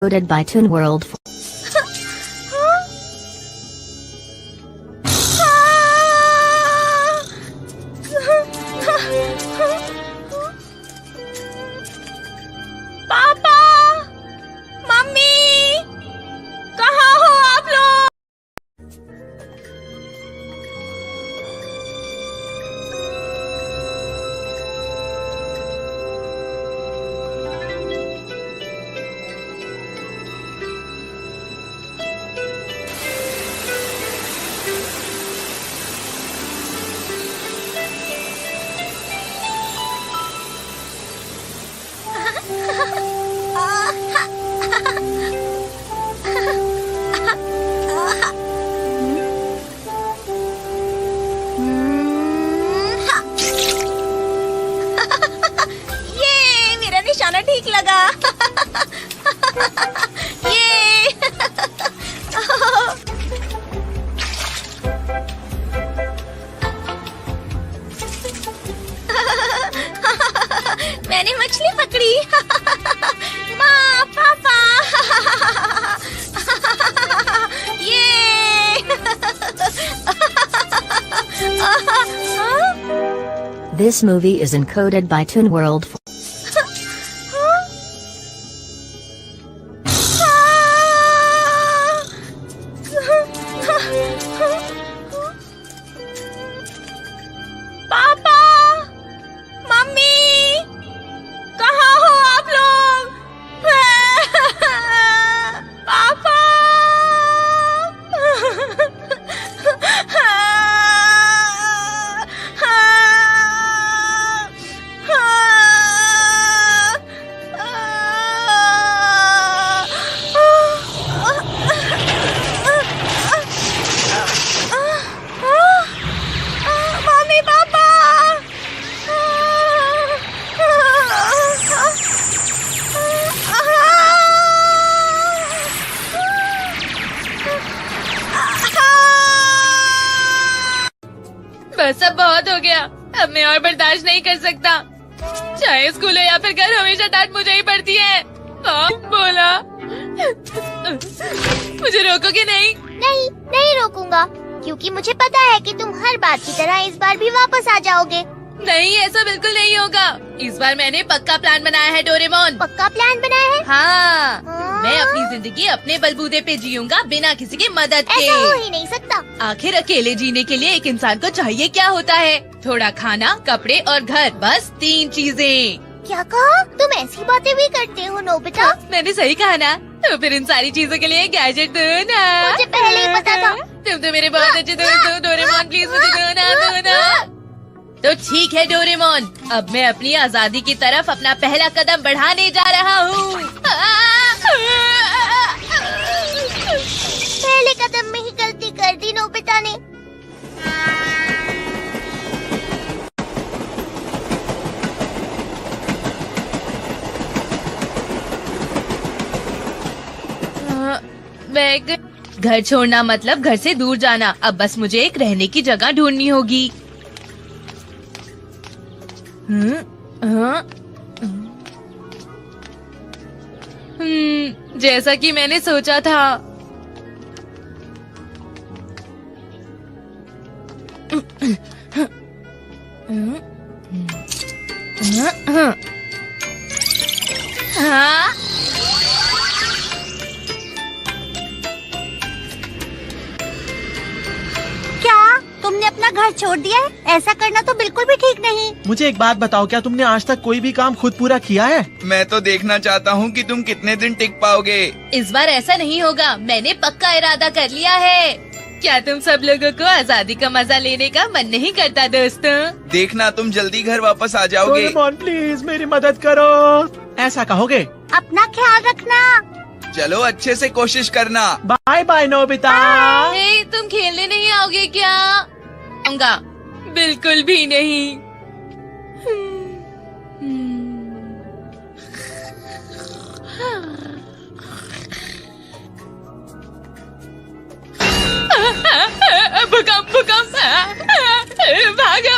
Coded by Toon World. पापा, mummy, कहाँ हो आप लोग? ये मेरा निशाना ठीक लगा। ये मैंने मछली पकड़ी। माँ, पापा, ये This movie is encoded by Toon World. पापा, मम्मी, कहाँ हो आप लोग? पापा, मम्मी, पापा, बस अब बहुत हो गया। अब मैं और बर्दाश्त नहीं कर सकता। चाहे स्कूल हो या फिर घर, हमेशा डांट मुझे ही पड़ती है। बोला मुझे रोकोगे नहीं? नहीं, नहीं रोकूंगा, क्योंकि मुझे पता है कि तुम हर बार की तरह इस बार भी वापस आ जाओगे। नहीं, ऐसा बिल्कुल नहीं होगा। इस बार मैंने पक्का प्लान बनाया है डोरेमोन। पक्का प्लान बनाया है? हाँ, हाँ? मैं अपनी जिंदगी अपने बलबूते पे जीऊंगा, बिना किसी की मदद के। ऐसा हो ही नहीं सकता। आखिर अकेले जीने के लिए एक इंसान को चाहिए क्या होता है? थोड़ा खाना, कपड़े और घर, बस 3 चीजें। क्या कहा? तुम ऐसी बातें भी करते हो नोबिता? मैंने सही कहा ना? तो फिर इन सारी चीजों के लिए गैजेट दो ना। मुझे पहले ही पता था। तुम तो मेरे बहुत अच्छे दोस्त हो डोरेमोन, प्लीज मुझे दो ना। तो ठीक है डोरेमोन, अब मैं अपनी आजादी की तरफ अपना पहला कदम बढ़ाने जा रहा हूँ। पहले कदम में ही गलती कर दी नोबिता ने। मैं घर छोड़ना मतलब घर से दूर जाना। अब बस मुझे एक रहने की जगह ढूंढनी होगी। जैसा कि मैंने सोचा था। हाँ? क्या तुमने अपना घर छोड़ दिया है? ऐसा करना तो बिल्कुल भी ठीक नहीं। मुझे एक बात बताओ, क्या तुमने आज तक कोई भी काम खुद पूरा किया है? मैं तो देखना चाहता हूँ कि तुम कितने दिन टिक पाओगे। इस बार ऐसा नहीं होगा, मैंने पक्का इरादा कर लिया है। क्या तुम सब लोगों को आजादी का मजा लेने का मन नहीं करता दोस्तों? देखना तुम जल्दी घर वापस आ जाओगे। डोरेमोन प्लीज मेरी मदद करो। ऐसा कहोगे? अपना ख्याल रखना। चलो अच्छे से कोशिश करना। Bye bye Nobita. हे, तुम खेलने नहीं आओगे क्या? आऊंगा, बिल्कुल भी नहीं। भूकंप भूकंप भागो।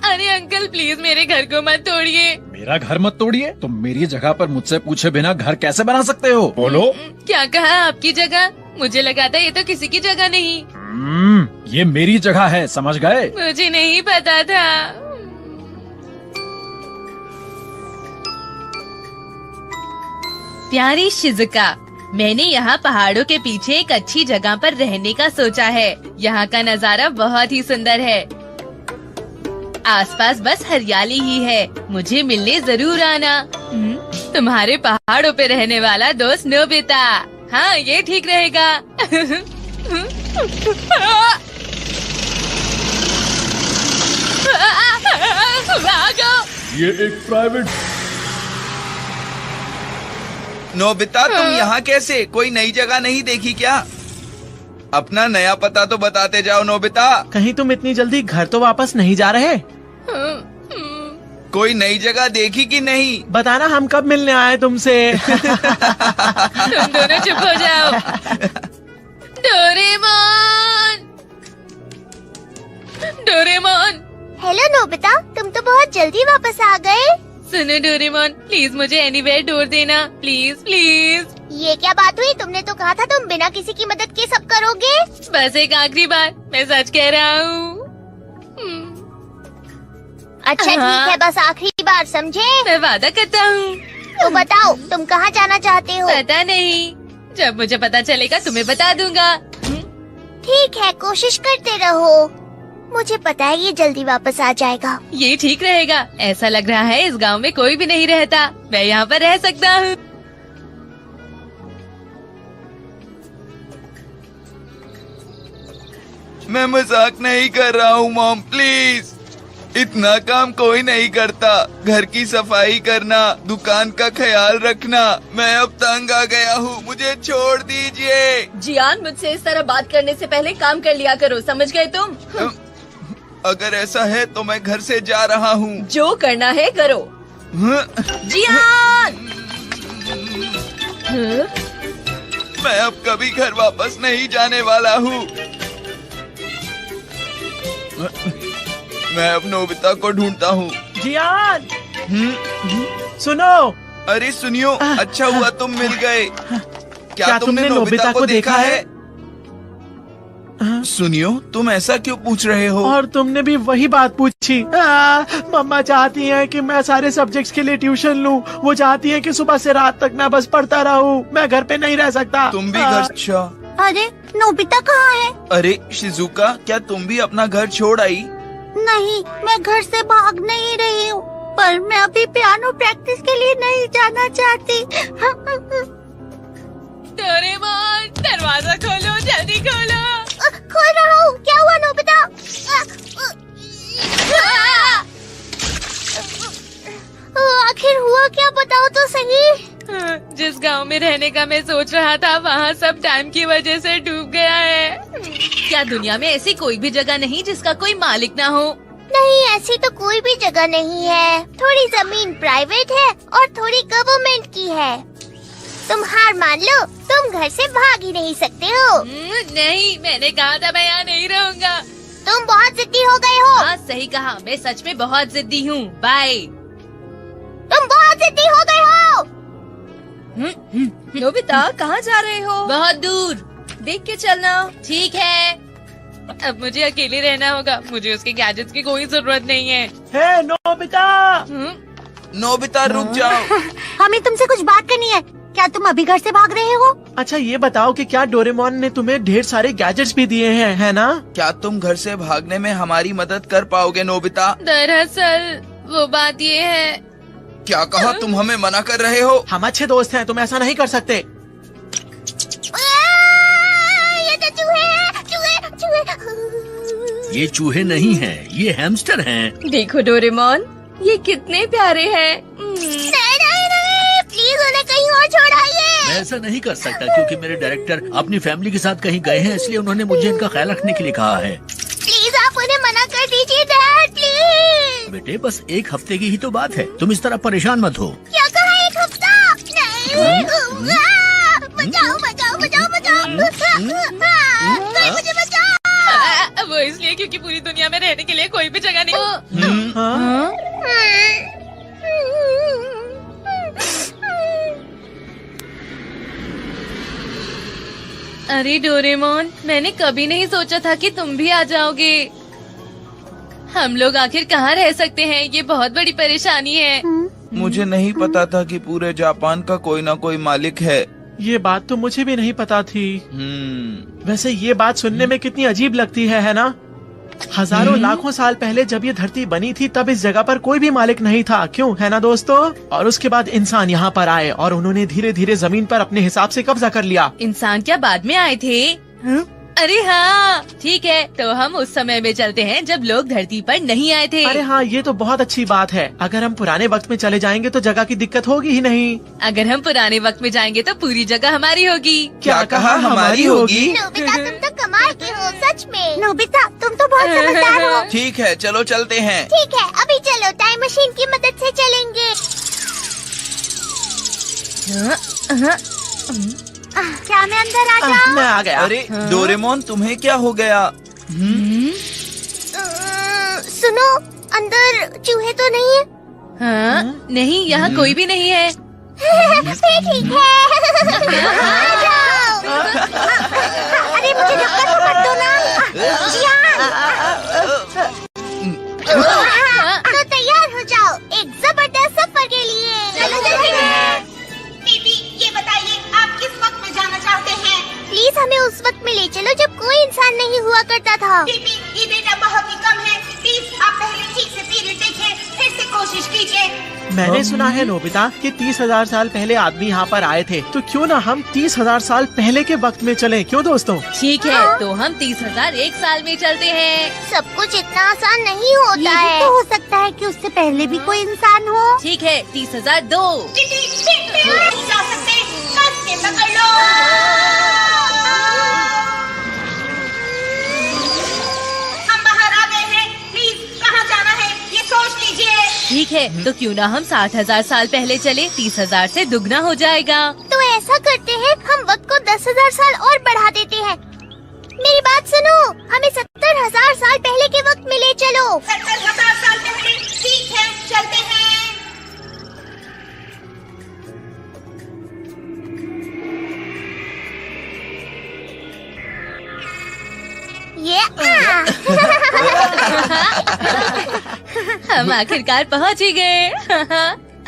अरे अंकल प्लीज मेरे घर को मत तोड़िए। मेरा घर मत तोड़िए। तुम मेरी जगह पर मुझसे पूछे बिना घर कैसे बना सकते हो? बोलो। क्या कहा आपकी जगह? मुझे लगा था ये तो किसी की जगह नहीं। ये मेरी जगह है, समझ गए? मुझे नहीं पता था। प्यारी शिजुका, मैंने यहाँ पहाड़ों के पीछे एक अच्छी जगह पर रहने का सोचा है। यहाँ का नजारा बहुत ही सुंदर है। आसपास बस हरियाली ही है। मुझे मिलने जरूर आना। तुम्हारे पहाड़ों पे रहने वाला दोस्त नोबिता। हाँ, ये ठीक रहेगा। ये एक प्राइवेट। नोबिता, तुम यहाँ कैसे? कोई नई जगह नहीं देखी क्या? अपना नया पता तो बताते जाओ नोबिता। कहीं तुम इतनी जल्दी घर तो वापस नहीं जा रहे? कोई नई जगह देखी कि नहीं? बताना हम कब मिलने आए तुमसे। तुम दोनों चुप हो जाओ। Doraemon, Doraemon. हेलो नोबिता, तुम तो बहुत जल्दी वापस आ गए। सुनो डोरेमोन, प्लीज मुझे एनीवेयर डोर देना, प्लीज प्लीज। ये क्या बात हुई? तुमने तो कहा था तुम बिना किसी की मदद के सब करोगे। बस एक आखिरी बार, मैं सच कह रहा हूँ। अच्छा ठीक है, बस आखिरी बार, समझे? मैं वादा करता हूँ। तो बताओ, तुम कहाँ जाना चाहते हो? पता नहीं, जब मुझे पता चलेगा तुम्हें बता दूंगा। ठीक है, कोशिश करते रहो। मुझे पता है ये जल्दी वापस आ जाएगा। ये ठीक रहेगा। ऐसा लग रहा है इस गांव में कोई भी नहीं रहता। मैं यहाँ पर रह सकता हूँ। मैं मजाक नहीं कर रहा हूँ मॉम, प्लीज। इतना काम कोई नहीं करता। घर की सफाई करना, दुकान का ख्याल रखना। मैं अब तंग आ गया हूँ, मुझे छोड़ दीजिए। जियान, मुझसे इस तरह बात करने से पहले काम कर लिया करो, समझ गए तुम? अगर ऐसा है तो मैं घर से जा रहा हूँ। जो करना है करो। जियान! मैं अब कभी घर वापस नहीं जाने वाला हूँ। मैं अब नोबिता को ढूंढता हूँ। जियान, सुनो। अरे सुनियो, अच्छा हुआ तुम मिल गए। क्या तुमने नोबिता को देखा है? सुनियो, तुम ऐसा क्यों पूछ रहे हो? और तुमने भी वही बात पूछी। मम्मा चाहती हैं कि मैं सारे सब्जेक्ट्स के लिए ट्यूशन लूं। वो चाहती हैं कि सुबह से रात तक मैं बस पढ़ता रहूं। मैं घर पे नहीं रह सकता। तुम भी घर। अच्छा, अरे नोबिता कहाँ है? अरे शिजुका, क्या तुम भी अपना घर छोड़ आई? नहीं, मैं घर से भाग नहीं रही हूँ, पर मैं अभी पियानो प्रैक्टिस के लिए नहीं जाना चाहती। डोरेमोन, दरवाजा खोलो, जल्दी खोलो। खोल रहा हूँ। क्या हुआ नोबिता? आखिर हुआ क्या, बताओ तो सही। जिस गांव में रहने का मैं सोच रहा था, वहाँ सब टाइम की वजह से डूब गया है। क्या दुनिया में ऐसी कोई भी जगह नहीं जिसका कोई मालिक ना हो? नहीं, ऐसी तो कोई भी जगह नहीं है। थोड़ी जमीन प्राइवेट है और थोड़ी गवर्नमेंट की है। तुम हार मान लो, तुम घर से भाग ही नहीं सकते हो। नहीं, मैंने कहा था मैं यहाँ नहीं रहूँगा। तुम बहुत जिद्दी हो गए हो। हाँ, सही कहा, मैं सच में बहुत जिद्दी हूँ। बाय। तुम बहुत जिद्दी हो गए हो। नोबिता, कहाँ जा रहे हो? बहुत दूर, देख के चलना। ठीक है, अब मुझे अकेले रहना होगा। मुझे उसके गैजेट्स की कोई जरूरत नहीं है। हे नोबिता! नोबिता रुक जाओ। हमें तुमसे कुछ बात करनी है। क्या तुम अभी घर से भाग रहे हो? अच्छा ये बताओ कि क्या डोरेमोन ने तुम्हें ढेर सारे गैजेट्स भी दिए हैं, है ना? क्या तुम घर से भागने में हमारी मदद कर पाओगे नोबिता? दरअसल वो बात ये है। क्या कहा? तुम हमें मना कर रहे हो? हम अच्छे दोस्त हैं, तुम ऐसा नहीं कर सकते। ये तो चूहे हैं, चूहे। ये चूहे नहीं हैं, ये हैमस्टर हैं। देखो डोरेमोन, ये कितने प्यारे हैं। नहीं, प्लीज उन्हें कहीं और छोड़ाइए। मैं ऐसा नहीं कर सकता क्योंकि मेरे डायरेक्टर अपनी फैमिली के साथ कहीं गए हैं, इसलिए उन्होंने मुझे इनका ख्याल रखने के लिए कहा है। प्लीज आप उन्हें मना कर दीजिए डैड, प्लीज। बेटे, बस एक हफ्ते की ही तो बात है, तुम इस तरह परेशान मत हो। क्या कहा, एक हफ्ता? नहीं, बचाओ बचाओ बचाओ बचाओ, कोई मुझे बचाओ। वो इसलिए क्योंकि पूरी दुनिया में रहने के लिए कोई भी जगह नहीं। अरे डोरेमोन, मैंने कभी नहीं सोचा था कि तुम भी आ जाओगे। हम लोग आखिर कहाँ रह सकते हैं? ये बहुत बड़ी परेशानी है। मुझे नहीं पता था कि पूरे जापान का कोई ना कोई मालिक है। ये बात तो मुझे भी नहीं पता थी। वैसे ये बात सुनने में कितनी अजीब लगती है ना? हजारों लाखों साल पहले जब ये धरती बनी थी तब इस जगह पर कोई भी मालिक नहीं था, क्यों है ना दोस्तों? और उसके बाद इंसान यहाँ पर आए और उन्होंने धीरे धीरे जमीन पर अपने हिसाब से कब्जा कर लिया। इंसान क्या बाद में आए थे? अरे हाँ, ठीक है, तो हम उस समय में चलते हैं जब लोग धरती पर नहीं आए थे। अरे हाँ, ये तो बहुत अच्छी बात है। अगर हम पुराने वक्त में चले जाएंगे तो जगह की दिक्कत होगी ही नहीं। अगर हम पुराने वक्त में जाएंगे तो पूरी जगह हमारी होगी। क्या कहा? हमारी होगी? नोबिता तुम तो कमाल के हो, सच में। नोबिता तुम तो बहुत समझदार हो। ठीक है, चलो चलते हैं। ठीक है, अभी चलो, टाइम मशीन की मदद से चलेंगे। क्या मैं अंदर आ जाऊँ? मैं आ गया। अरे डोरेमोन, तुम्हें क्या हो गया? सुनो, अंदर चूहे तो नहीं है? हाँ, नहीं, यहाँ कोई भी नहीं है। फिर ठीक है। आ जाओ। अरे मुझे धक्का तो मत दो ना। तो तैयार हो जाओ एक जबरदस्त सफर के लिए। चलो दीदी, ये बताइए आप किस वक्त में जाना चाहते हैं? प्लीज हमें उस वक्त में ले चलो जब कोई इंसान नहीं हुआ करता था। दीदी, ये डेटा बहुत ही कम है। प्लीज आप पहले ठीक से पीरियड देखें, फिर से कोशिश कीजिए। मैंने सुना है नोबिता कि 30,000 साल पहले आदमी यहाँ पर आए थे, तो क्यों ना हम 30,000 साल पहले के वक्त में चलें, क्यों दोस्तों? ठीक है, तो हम 30,001 साल में चलते हैं। सब कुछ इतना आसान नहीं होता है। तो हो सकता है कि उससे पहले भी कोई इंसान हो। ठीक है, 30,002। दीदी, नहीं जा सकते, कस के पकड़ लो। हम बाहर आ गए हैं, प्लीज कहाँ जाना है ये सोच लीजिए। ठीक है, तो क्यों ना हम 60,000 साल पहले चले? 30,000 से दुगना हो जाएगा। तो ऐसा करते हैं, हम वक्त को 10,000 साल और बढ़ा देते हैं। मेरी बात सुनो, हमें 70,000 साल पहले के वक्त में ले चलो। 70,000 साल पहले? ठीक है, चलते हैं। ये हम आखिरकार पहुँच ही गए।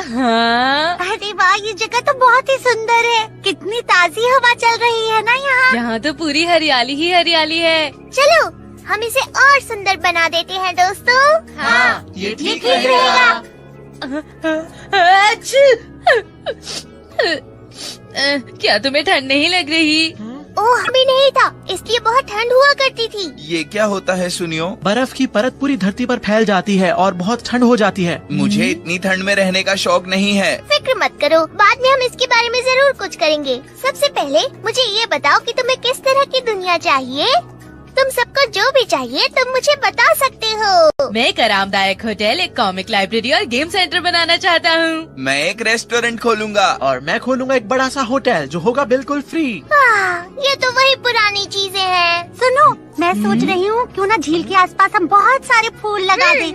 हाँ, अरे वाह, ये जगह तो बहुत ही सुंदर है। कितनी ताजी हवा चल रही है ना यहाँ। यहाँ तो पूरी हरियाली ही हरियाली है। चलो हम इसे और सुंदर बना देते हैं दोस्तों। हाँ, ये ठीक रहेगा। क्या तुम्हें ठंड नहीं लग रही? ओह, हमें नहीं था, इसलिए बहुत ठंड हुआ करती थी। ये क्या होता है सुनियो? बर्फ की परत पूरी धरती पर फैल जाती है और बहुत ठंड हो जाती है। मुझे इतनी ठंड में रहने का शौक नहीं है। फिक्र मत करो, बाद में हम इसके बारे में जरूर कुछ करेंगे। सबसे पहले मुझे ये बताओ कि तुम्हें किस तरह की दुनिया चाहिए? तुम सबको जो भी चाहिए तुम मुझे बता सकते हो। मैं एक आरामदायक होटल, एक कॉमिक लाइब्रेरी और गेम सेंटर बनाना चाहता हूँ। मैं एक रेस्टोरेंट खोलूंगा। और मैं खोलूंगा एक बड़ा सा होटल जो होगा बिल्कुल फ्री। ये तो वही पुरानी चीजें हैं। सुनो, मैं सोच रही हूँ क्यों ना झील के आसपास हम बहुत सारे फूल लगा दें।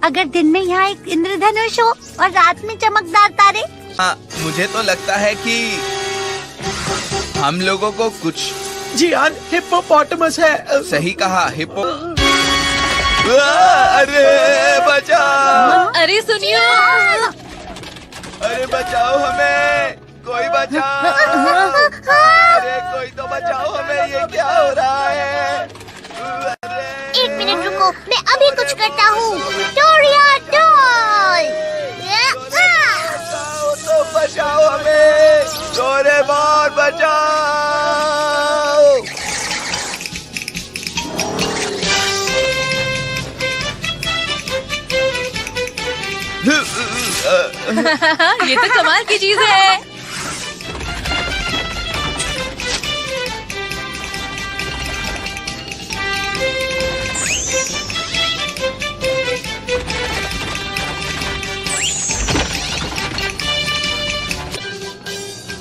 अगर दिन में यहाँ एक इंद्रधनुष हो और रात में चमकदार तारे। हाँ, मुझे तो लगता है कि हम लोगों को कुछ। जी यार, हिप्पोपोटामस है। सही कहा, हिप्पो। अरे बचाओ! अरे सुनियो, अरे बचाओ हमें, कोई बचाओ! अरे कोई तो बचाओ हमें, ये क्या हो रहा है? अरे 1 मिनट रुको, मैं अभी कुछ करता हूँ। डोरिया डॉल। बचाओ तो बचाओ हमें, डोरेमोन बचाओ! ये तो कमाल की चीज है।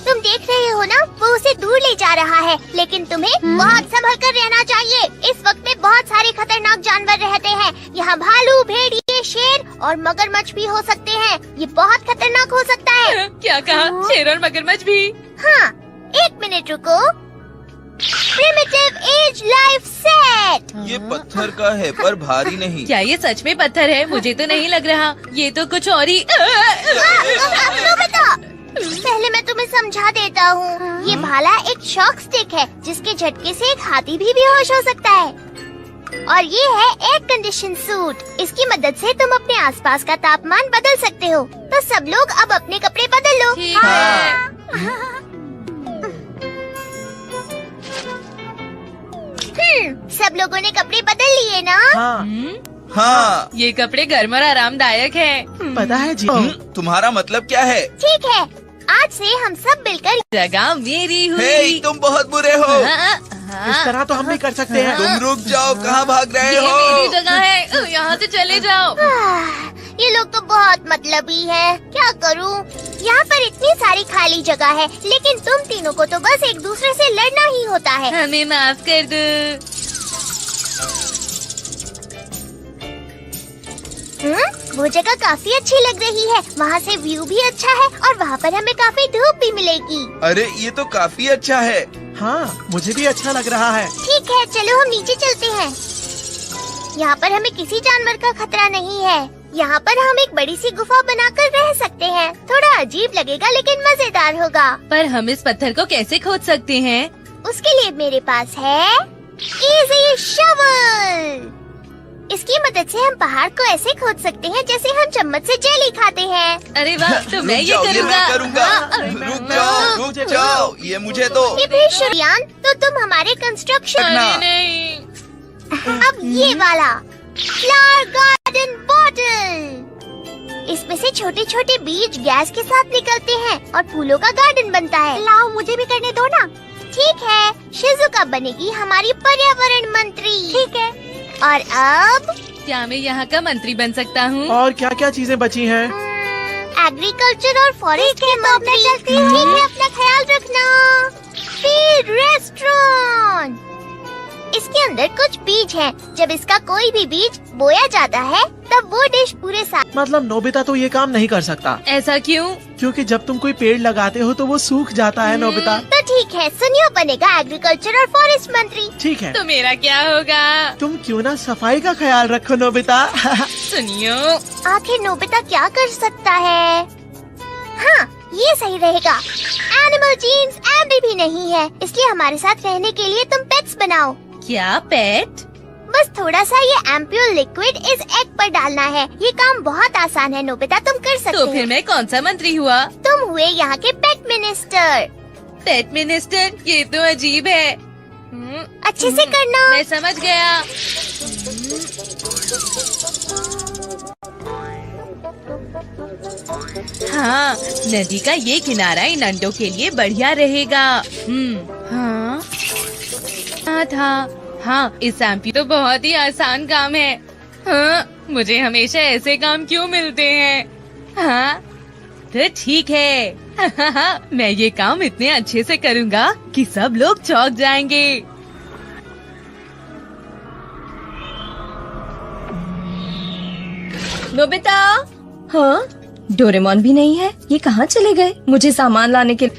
तुम देख रहे हो ना, वो उसे दूर ले जा रहा है, लेकिन तुम्हें बहुत संभल कर रहना चाहिए। इस वक्त में बहुत सारे खतरनाक जानवर रहते हैं। यहाँ भालू, भेड़िए, शेर और मगरमच्छ भी हो सकते हैं। ये बहुत खतरनाक हो सकता है। क्या कहा? शेर और मगरमच्छ भी? हाँ, 1 मिनट रुको। पेट। ये पत्थर का है पर भारी नहीं। क्या ये सच में पत्थर है? मुझे तो नहीं लग रहा, ये तो कुछ और ही। नोबिता, पहले मैं तुम्हें समझा देता हूँ। ये भाला एक शॉक स्टिक है जिसके झटके से एक हाथी भी बेहोश हो सकता है। और ये है एयर कंडीशन सूट। इसकी मदद से तुम अपने आसपास का तापमान बदल सकते हो। तो सब लोग अब अपने कपड़े बदल लो। ठीक है। सब लोगों ने कपड़े बदल लिए ना? हाँ, हाँ। ये कपड़े गर्म और आरामदायक है। पता है जी। तुम्हारा मतलब क्या है? ठीक है, आज से हम सब मिलकर जगह मेरी हुई। हे, तुम बहुत बुरे हो। हाँ, इस तरह तो हम भी कर सकते हैं। तुम रुक जाओ, कहाँ भाग रहे ये मेरी हो? जगह है, यहाँ से चले जाओ। ये लोग तो बहुत मतलबी हैं। क्या करूं? यहाँ पर इतनी सारी खाली जगह है, लेकिन तुम तीनों को तो बस एक दूसरे से लड़ना ही होता है। हमें माफ कर दो। वो जगह काफी अच्छी लग रही है। वहाँ से व्यू भी अच्छा है और वहाँ पर हमें काफी धूप भी मिलेगी। अरे ये तो काफी अच्छा है। हाँ, मुझे भी अच्छा लग रहा है। ठीक है, चलो हम नीचे चलते हैं। यहाँ पर हमें किसी जानवर का खतरा नहीं है। यहाँ पर हम एक बड़ी सी गुफा बनाकर रह सकते हैं। थोड़ा अजीब लगेगा लेकिन मजेदार होगा। पर हम इस पत्थर को कैसे खोद सकते हैं? उसके लिए मेरे पास है इजी शवल। इसकी मदद से हम पहाड़ को ऐसे खोद सकते हैं जैसे हम चम्मच से जेली खाते हैं। अरे वाह, तो मैं ये रुक जाओ, करूँगा। मैं करूँगा। हाँ, रुक जाओ, ये मुझे दो। ये फिर शुरियान, तो तुम हमारे कंस्ट्रक्शन। अरे नहीं। अब ये वाला फ्लावर गार्डन बॉटल। इसमें से छोटे छोटे बीज गैस के साथ निकलते हैं और फूलों का गार्डन बनता है। लाओ, मुझे भी करने दो ना। ठीक है, शिजुका बनेगी हमारी पर्यावरण मंत्री। ठीक है, और अब क्या मैं यहाँ का मंत्री बन सकता हूँ? और क्या क्या चीजें बची हैं? एग्रीकल्चर और फॉरेस्ट के मंत्री। ठीक है, अपना ख्याल रखना। फिर रेस्टोरेंट। इसके अंदर कुछ बीज हैं। जब इसका कोई भी बीज बोया जाता है तब वो डिश पूरे साल। मतलब नोबिता तो ये काम नहीं कर सकता, ऐसा क्यों? क्योंकि जब तुम कोई पेड़ लगाते हो तो वो सूख जाता है नोबिता। तो ठीक है, सुनियो बनेगा एग्रीकल्चर और फॉरेस्ट मंत्री। ठीक है, तो मेरा क्या होगा? तुम क्यों ना सफाई का ख्याल रखो नोबिता। सुनियो, आखिर नोबिता क्या कर सकता है? हाँ, ये सही रहेगा। एनिमल जीन्स एम्बी भी नहीं है, इसलिए हमारे साथ रहने के लिए तुम पेट्स बनाओ। क्या पेट? बस थोड़ा सा ये एम्प्यूल लिक्विड इस एग पर डालना है। ये काम बहुत आसान है नोबिता, तुम कर सकते तो हो। फिर मैं कौन सा मंत्री हुआ? तुम हुए यहाँ के पेट मिनिस्टर। पेट मिनिस्टर? ये तो अजीब है। अच्छे से करना। मैं समझ गया। हाँ, नदी का ये किनारा इन अंडों के लिए बढ़िया रहेगा। हाँ, हाँ, इस एम्पी तो बहुत ही आसान काम है। हाँ, मुझे हमेशा ऐसे काम क्यों मिलते हैं? हाँ, तो ठीक है। मैं ये काम इतने अच्छे से करूँगा कि सब लोग चौंक जाएंगे। नोबिता। हाँ, डोरेमोन भी नहीं है। ये कहाँ चले गए? मुझे सामान लाने के।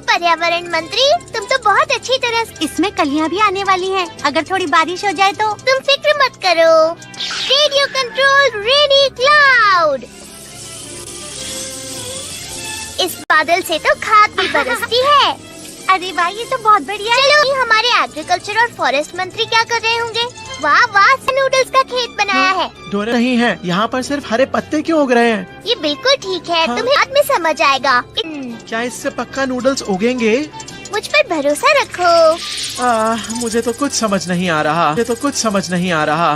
पर्यावरण मंत्री, तुम तो बहुत अच्छी तरह। इसमें कलियां भी आने वाली हैं। अगर थोड़ी बारिश हो जाए तो तुम फिक्र मत करो। रेडियो कंट्रोल रेनी क्लाउड। इस बादल से तो खाद भी बरसती है। अरे भाई, ये तो बहुत बढ़िया है। चलो, हमारे एग्रीकल्चर और फॉरेस्ट मंत्री क्या कर रहे होंगे? वाह वाह, नूडल्स का खेत बनाया है। डोरे नहीं है, यहाँ पर सिर्फ हरे पत्ते क्यों उग रहे हैं? ये बिल्कुल ठीक है, हाँ। तुम्हें बाद में समझ आएगा। क्या इससे पक्का नूडल्स उगेंगे? मुझ पर भरोसा रखो। मुझे तो कुछ समझ नहीं आ रहा।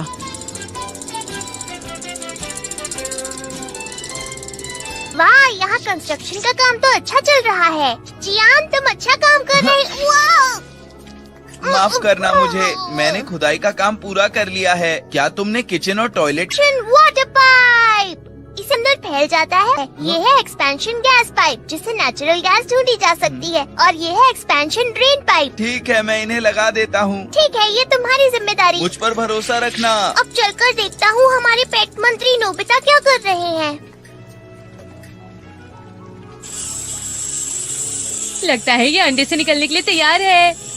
वाह, यहाँ कंस्ट्रक्शन का काम तो अच्छा चल रहा है। जियान, तुम अच्छा काम कर रहे हो। माफ करना मुझे, मैंने खुदाई का काम पूरा कर लिया है। क्या तुमने किचन और टॉयलेट? वाटर पाइप इस अंदर फैल जाता है। ये है एक्सपेंशन गैस पाइप, जिससे नेचुरल गैस ढूंढी जा सकती है, और ये है एक्सपेंशन ड्रेन पाइप। ठीक है, मैं इन्हें लगा देता हूँ। ठीक है, ये तुम्हारी जिम्मेदारी। मुझ पर भरोसा रखना। अब चलकर देखता हूँ हमारे पेट मंत्री नोबिता क्या कर रहे हैं। लगता है ये अंडे से निकलने के लिए तैयार है।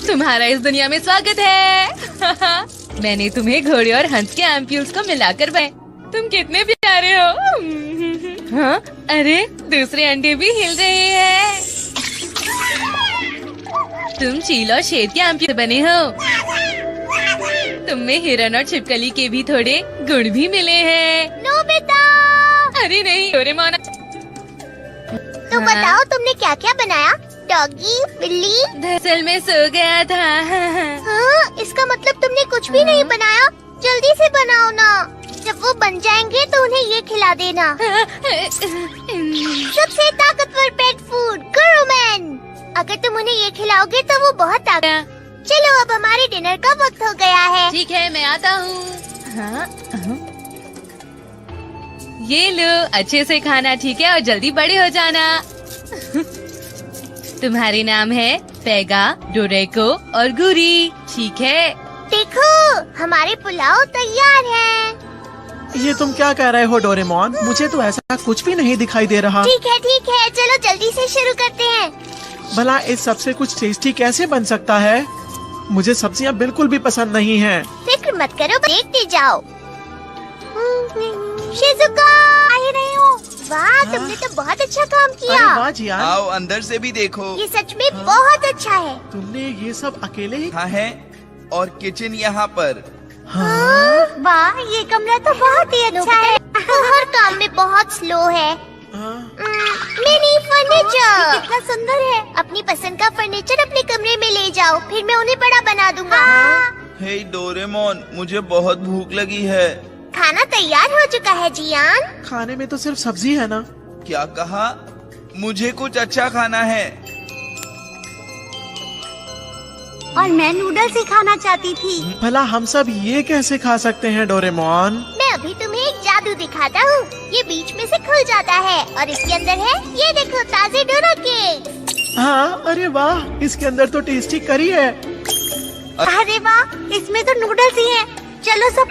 तुम्हारा इस दुनिया में स्वागत है। मैंने तुम्हें घोड़े और हंस के एम्प्यूल्स को मिलाकर बनाए। तुम कितने प्यारे हो। हाँ? अरे दूसरे अंडे भी हिल रहे हैं। तुम चील और शेर के एम्प्यूल बने हो। तुम में हिरन और छिपकली के भी थोड़े गुण भी मिले हैं। नोबिता, अरे नहीं डोरेमोन। तो बताओ तुमने क्या क्या बनाया? डॉगी, बिल्ली? दरअसल में सो गया था। हाँ, इसका मतलब तुमने कुछ भी नहीं बनाया। जल्दी से बनाओ ना। जब वो बन जाएंगे तो उन्हें ये खिला देना। सबसे ताकतवर पेट फूड गुरुमैन। अगर तुम उन्हें ये खिलाओगे तो वो बहुत ताकत। चलो, अब हमारे डिनर का वक्त हो गया है। ठीक है, मैं आता हूँ। हाँ? ये लो, अच्छे से खाना, ठीक है, और जल्दी बड़े हो जाना। तुम्हारे नाम है पेगा, डोरेको और गुरी, ठीक है? देखो, हमारे पुलाव तैयार है। ये तुम क्या कह रहे हो डोरेमोन? मुझे तो ऐसा कुछ भी नहीं दिखाई दे रहा। ठीक है, चलो जल्दी से शुरू करते हैं। भला इस सबसे कुछ टेस्टी कैसे बन सकता है? मुझे सब्जियां बिल्कुल भी पसंद नहीं हैं। फिक्र मत करो, देखते जाओ। शिजुका, आ ही रही हो। वाह, तुमने तो बहुत अच्छा काम किया। अरे वाह जियान, आओ अंदर से भी देखो। ये सच में बहुत अच्छा है। तुमने ये सब अकेले ही? हाँ है, और किचन यहाँ पर। हाँ, वाह, ये कमरा तो बहुत ही अच्छा है। वो हर काम में बहुत स्लो है। मिनी फर्नीचर कितना सुंदर है। अपनी पसंद का फर्नीचर अपने कमरे में ले जाओ, फिर मैं उन्हें बड़ा बना दूंगा। हे डोरेमोन, मुझे बहुत भूख लगी है। खाना तैयार हो चुका है जियान। खाने में तो सिर्फ सब्जी है ना? क्या कहा? मुझे कुछ अच्छा खाना है। और मैं नूडल्स ही खाना चाहती थी। भला हम सब ये कैसे खा सकते हैं डोरेमोन? मैं अभी तुम्हें एक जादू दिखाता हूँ। ये बीच में से खुल जाता है और इसके अंदर है, ये देखो, ताजे डोरा केक। हाँ, अरे वाह, इसके अंदर तो टेस्टी करी है। अरे वाह, इसमें तो नूडल्स ही हैं। चलो सब।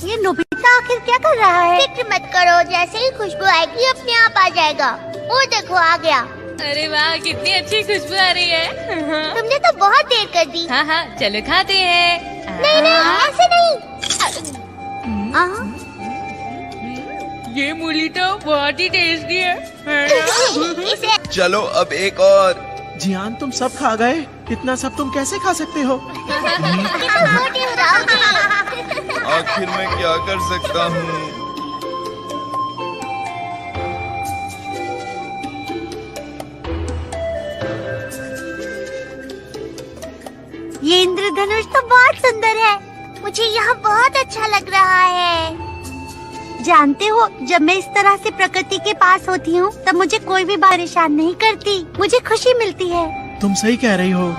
ये नोबिता आखिर क्या कर रहा है? फिक्र मत करो, जैसे ही खुशबू आएगी अपने आप आ जाएगा। वो देखो, आ गया। अरे वाह, कितनी अच्छी खुशबू आ रही है। तुमने तो बहुत देर कर दी। हाँ हाँ, चलो खाते हैं। नहीं, ऐसे नहीं। ये मूली तो बहुत ही टेस्टी है। इसे चलो अब एक और। जियान, तुम सब खा गए? इतना सब तुम कैसे खा सकते हो? मोटे हो जाओगे। आखिर मैं क्या कर सकता हूँ? ये इंद्रधनुष तो बहुत सुंदर है। मुझे यहाँ बहुत अच्छा लग रहा है। जानते हो, जब मैं इस तरह से प्रकृति के पास होती हूँ तब मुझे कोई भी परेशान नहीं करती। मुझे खुशी मिलती है। तुम सही कह रही हो।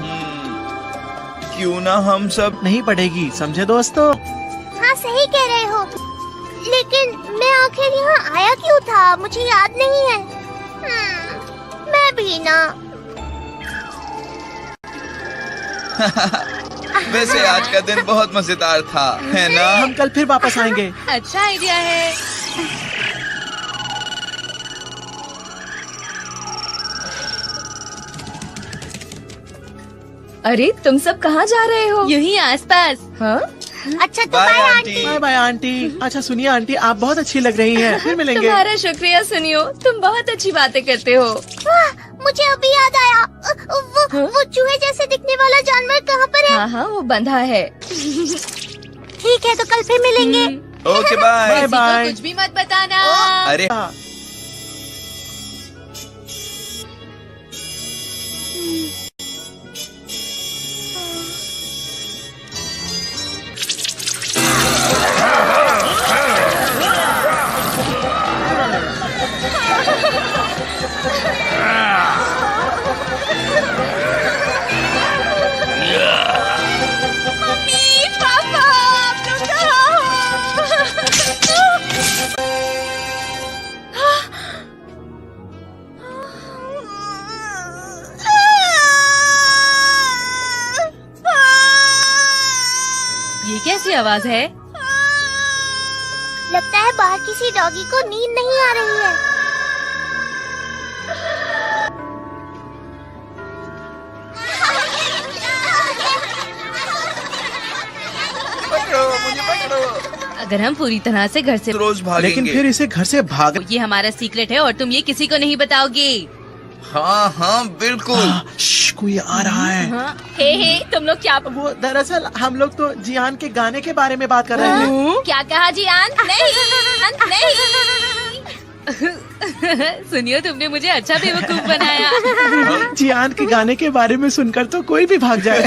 क्यों ना हम सब? नहीं पड़ेगी, समझे दोस्तों? हाँ, सही कह रहे हो। लेकिन मैं आखिर यहाँ आया क्यों था, मुझे याद नहीं है। मैं भी ना। वैसे आज का दिन बहुत मजेदार था, है ना? हम कल फिर वापस आएंगे। अच्छा आइडिया है। अरे तुम सब कहाँ जा रहे हो? यही आसपास। हाँ? अच्छा, तो bye bye aunty. Aunty. Bye bye aunty. अच्छा सुनिए आंटी, आप बहुत अच्छी लग रही हैं। फिर मिलेंगे। तुम्हारा शुक्रिया सुनियो, तुम बहुत अच्छी बातें करते हो। मुझे अभी याद आया। वो वो चूहे जैसे दिखने वाला जानवर कहाँ पर है? हाँ हाँ, वो बंधा है। ठीक है, तो कल फिर मिलेंगे। Okay bye. Bye bye. कुछ भी मत बताना। अरे ये कैसी आवाज है? लगता है बाहर किसी डॉगी को नींद नहीं आ रही है। पकड़ो मुझे, पकड़ो। अगर हम पूरी तरह से घर से रोज भागेंगे। लेकिन फिर इसे घर से भाग। ये हमारा सीक्रेट है और तुम ये किसी को नहीं बताओगे। हाँ हाँ बिल्कुल। श्श, कोई आ रहा है। हाँ? हे तुम लोग क्या वो दरअसल हम लोग तो जियान के गाने के बारे में बात कर रहे थे। क्या कहा जियान? नहीं नहीं। सुनियो, तुमने मुझे अच्छा बेवकूफ बनाया। जियान के गाने के बारे में सुनकर तो कोई भी भाग जाए।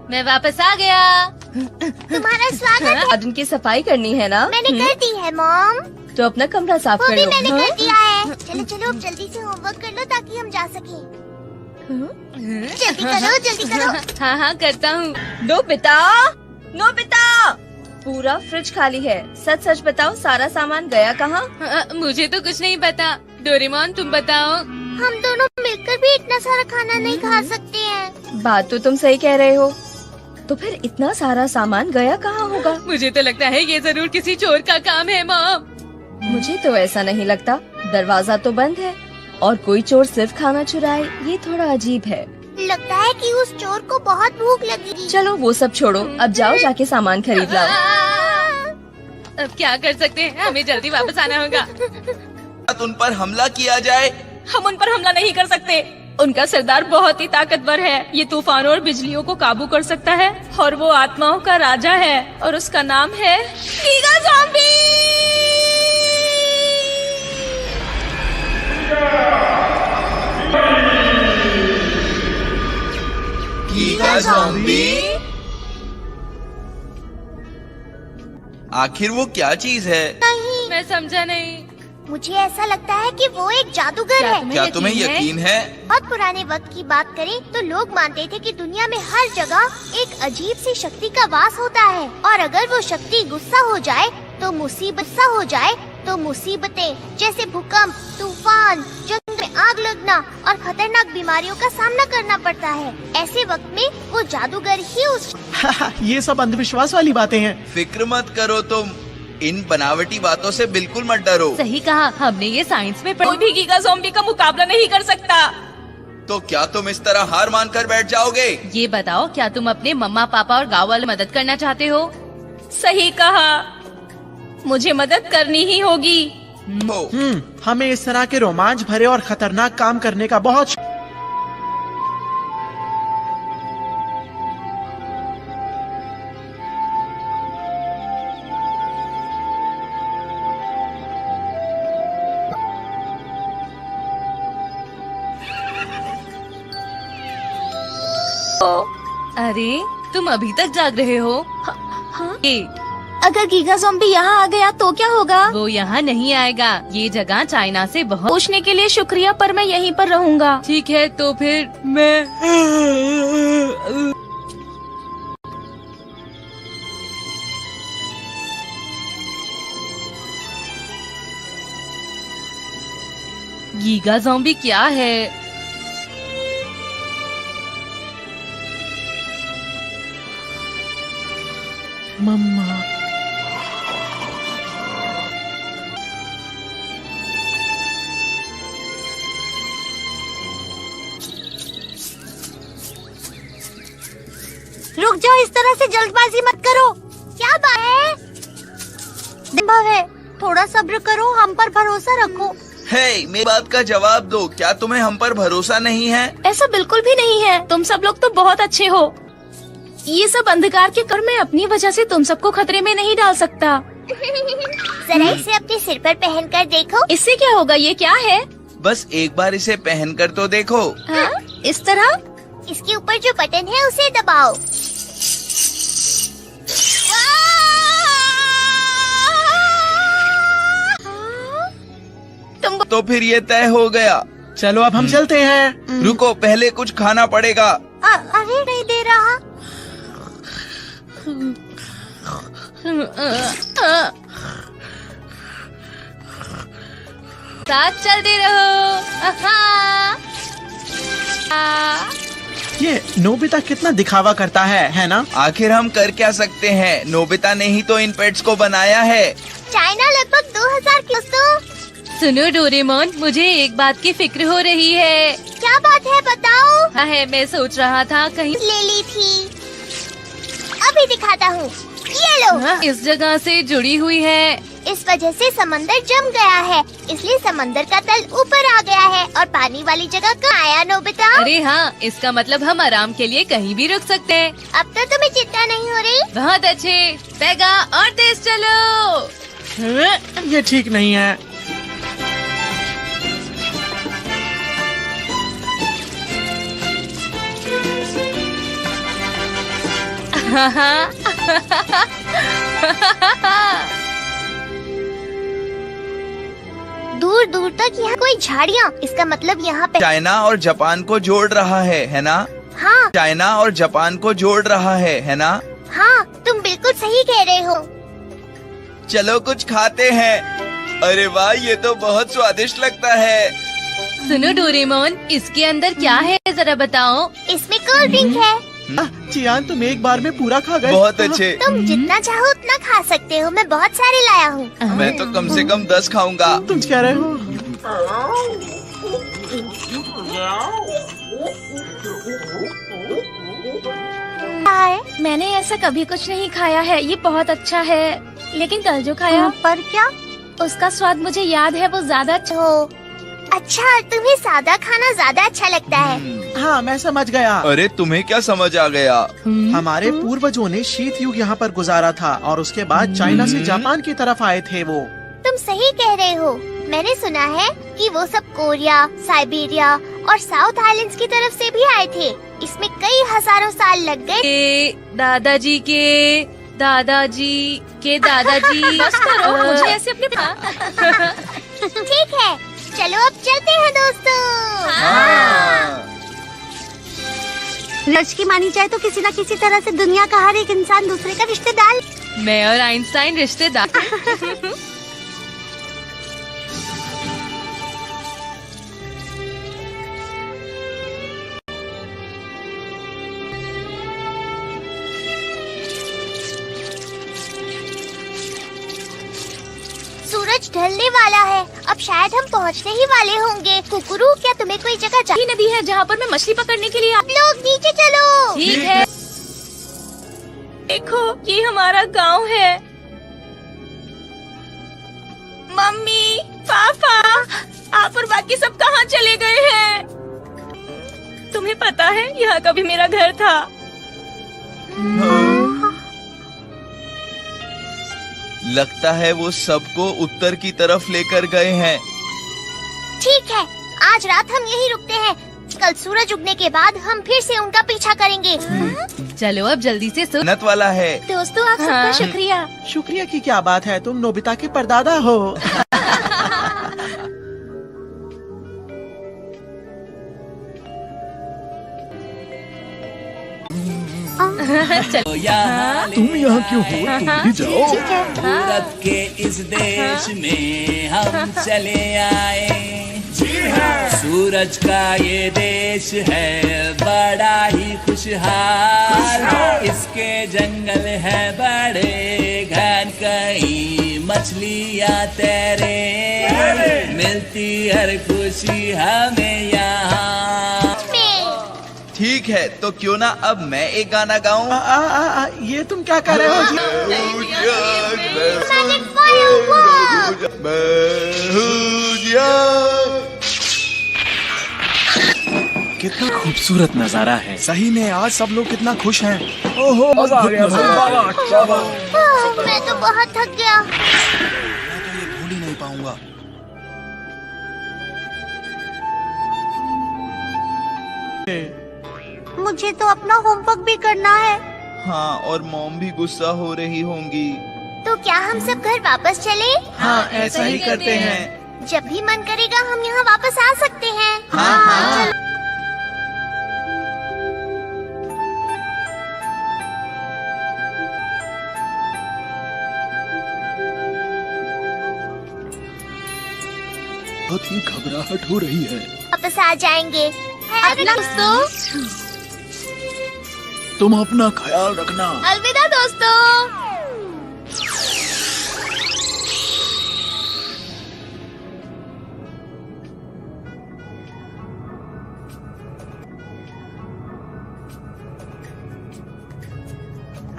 मैं वापस आ गया। तुम्हारा स्वागत है। गार्डन की सफाई करनी है ना? मैंने कर दी है मॉम। तो अपना कमरा साफ वो कर भी लो। मैंने हाँ? कर दिया है। चलो चलो, अब जल्दी से होमवर्क कर लो ताकि हम जा सकें। जल्दी करो। हाँ हाँ करता हूँ। नो पिता, पूरा फ्रिज खाली है। सच सच बताओ, सारा सामान गया कहाँ? मुझे तो कुछ नहीं पता। डोरेमोन तुम बताओ। हम दोनों मिलकर भी इतना सारा खाना नहीं खा सकते हैं। बात तो तुम सही कह रहे हो। तो फिर इतना सारा सामान गया कहाँ होगा? मुझे तो लगता है ये जरूर किसी चोर का काम है मॉम। मुझे तो ऐसा नहीं लगता। दरवाजा तो बंद है और कोई चोर सिर्फ खाना चुराए, ये थोड़ा अजीब है। लगता है कि उस चोर को बहुत भूख लगेगी। चलो वो सब छोड़ो, अब जाओ जाके सामान खरीद लाओ। अब क्या कर सकते हैं, हमें जल्दी वापस आना होगा। उन पर हमला किया जाए। हम उन पर हमला नहीं कर सकते। उनका सरदार बहुत ही ताकतवर है। ये तूफानों और बिजलियों को काबू कर सकता है और वो आत्माओं का राजा है और उसका नाम है गीगा ज़ॉम्बी। Giga zombie? आखिर वो क्या चीज है? नहीं, मैं समझा नहीं। मुझे ऐसा लगता है कि वो एक जादूगर है। क्या तुम्हें यकीन है? बहुत पुराने वक्त की बात करें तो लोग मानते थे कि दुनिया में हर जगह एक अजीब सी शक्ति का वास होता है और अगर वो शक्ति गुस्सा हो जाए तो मुसीबतें जैसे भूकंप, तूफान, जंग में आग लगना और खतरनाक बीमारियों का सामना करना पड़ता है। ऐसे वक्त में वो जादूगर ही उस ये सब अंधविश्वास वाली बातें हैं। फिक्र मत करो तुम, इन बनावटी बातों से बिल्कुल मत डरो। सही कहा, हमने ये साइंस में कोई भी गीगा ज़ॉम्बी का मुकाबला नहीं कर सकता। तो क्या तुम इस तरह हार मान कर बैठ जाओगे? ये बताओ, क्या तुम अपने मम्मा पापा और गाँव वाले मदद करना चाहते हो? सही कहा, मुझे मदद करनी ही होगी। हमें इस तरह के रोमांच भरे और खतरनाक काम करने का बहुत अरे तुम अभी तक जाग रहे हो? हाँ? ये अगर गीगा ज़ॉम्बी यहाँ आ गया तो क्या होगा? वो यहाँ नहीं आएगा। ये जगह चाइना से बहुत। पूछने के लिए शुक्रिया, पर मैं यहीं पर रहूँगा। ठीक है, तो फिर मैं गीगा ज़ॉम्बी क्या है? मम्मा। रुक जाओ, इस तरह से जल्दबाजी मत करो। क्या बात है? संभव है, थोड़ा सब्र करो, हम पर भरोसा रखो। हे, मेरी बात का जवाब दो, क्या तुम्हें हम पर भरोसा नहीं है? ऐसा बिल्कुल भी नहीं है, तुम सब लोग तो बहुत अच्छे हो। ये सब अंधकार के कर मैं अपनी वजह से तुम सबको खतरे में नहीं डाल सकता। जरा इसे अपने सिर पर पहन कर देखो। इससे क्या होगा? ये क्या है? बस एक बार इसे पहन कर तो देखो। हाँ? इस तरह? इसके ऊपर जो बटन है उसे दबाओ। तो फिर ये तय हो गया। चलो अब हम चलते हैं। रुको, पहले कुछ खाना पड़ेगा। अरे नहीं दे रहा। साथ चलते रहो। ये नोबिता कितना दिखावा करता है ना? आखिर हम कर क्या सकते हैं? नोबिता ने ही तो इन पेट्स को बनाया है। चाइना लगभग 2000 किलो। सुनो डोरेमोन, मुझे एक बात की फिक्र हो रही है। क्या बात है, बताओ। है, मैं सोच रहा था कहीं ले ली थी, अभी दिखाता हूँ। ये लो। इस जगह से जुड़ी हुई है। इस वजह से समंदर जम गया है, इसलिए समंदर का तल ऊपर आ गया है और पानी वाली जगह कहाँ आया नोबिता? अरे हाँ, इसका मतलब हम आराम के लिए कहीं भी रुक सकते हैं। अब तो तुम्हें चिंता नहीं हो रही? बहुत अच्छे, पैगा और तेज चलो। ये ठीक नहीं है। दूर दूर तक यहाँ कोई झाड़ियाँ, इसका मतलब यहाँ पे चाइना और जापान को जोड़ रहा है ना? हाँ। चाइना और जापान को जोड़ रहा है ना? हाँ, तुम बिल्कुल सही कह रहे हो। चलो कुछ खाते हैं। अरे वाह, ये तो बहुत स्वादिष्ट लगता है। सुनो डोरेमोन, इसके अंदर क्या है जरा बताओ। इसमें कोल्ड ड्रिंक है। चियान, तुम एक बार में पूरा खा गए। बहुत अच्छे। तुम जितना चाहो उतना खा सकते हो, मैं बहुत सारे लाया हूँ। मैं तो कम से कम 10 खाऊंगा। तुम क्या रहे हो? मैंने ऐसा कभी कुछ नहीं खाया है, ये बहुत अच्छा है। लेकिन कल जो खाया पर क्या? उसका स्वाद मुझे याद है, वो ज्यादा अच्छा हो। अच्छा, तुम्हें सादा खाना ज्यादा अच्छा लगता है। हाँ, मैं समझ गया। अरे तुम्हें क्या समझ आ गया? हमारे पूर्वजों ने शीत युग यहाँ पर गुजारा था और उसके बाद चाइना से जापान की तरफ आए थे वो। तुम सही कह रहे हो। मैंने सुना है कि वो सब कोरिया, साइबेरिया और साउथ आइलैंड्स की तरफ से भी आए थे। इसमें कई हजारों साल लग गए। दादाजी के दादाजी के दादाजी। बस करो, मुझे ऐसे अपने ठीक है, चलो अब चलते हैं दोस्तों। लज की मानी जाए तो किसी न किसी तरह से दुनिया का हर एक इंसान दूसरे का रिश्तेदार। मैं और आइंस्टाइन रिश्तेदार। सूरज ढलने वाला है, अब शायद हम पहुंचने ही वाले होंगे। कुकुरू, क्या तुम्हें कोई जगह यही नदी है जहाँ पर मैं मछली पकड़ने के लिए आप लोग नीचे चलो। ठीक है। देखो, ये हमारा गांव है। मम्मी, पापा, आप और बाकी सब कहाँ चले गए हैं? तुम्हें पता है, यह कभी मेरा घर था। लगता है वो सबको उत्तर की तरफ लेकर गए हैं। ठीक है, आज रात हम यहीं रुकते हैं। कल सूरज उगने के बाद हम फिर से उनका पीछा करेंगे। चलो अब जल्दी से सो। नत वाला है। दोस्तों, आप सबका शुक्रिया। शुक्रिया की क्या बात है, तुम नोबिता के परदादा हो। तुम यहाँ क्यों हो? तुम भी जाओ। भारत के इस देश में हम चले आए। सूरज का ये देश है बड़ा ही खुशहाल। इसके जंगल है बड़े घन, कई मछलियाँ तैरे। मिलती हर खुशी हमें यहाँ। ठीक है, तो क्यों ना अब मैं एक गाना गाऊं? ये तुम क्या कर रहे हो जी? कितना खूबसूरत नजारा है। सही में आज सब लोग कितना खुश हैं। ओहो, मजा आ गया। मैं तो बहुत थक गया। मैं तो ये भूल ही नहीं पाऊंगा। मुझे तो अपना होमवर्क भी करना है। हाँ, और मॉम भी गुस्सा हो रही होंगी। तो क्या हम सब घर वापस चले? हाँ, ऐसा ही करते हैं। जब भी मन करेगा हम यहाँ वापस आ सकते हैं। हाँ। चलो। बहुत ही घबराहट हो रही है। वापस आ जाएंगे। अपना दोस्तों। तुम अपना ख्याल रखना। अलविदा दोस्तों।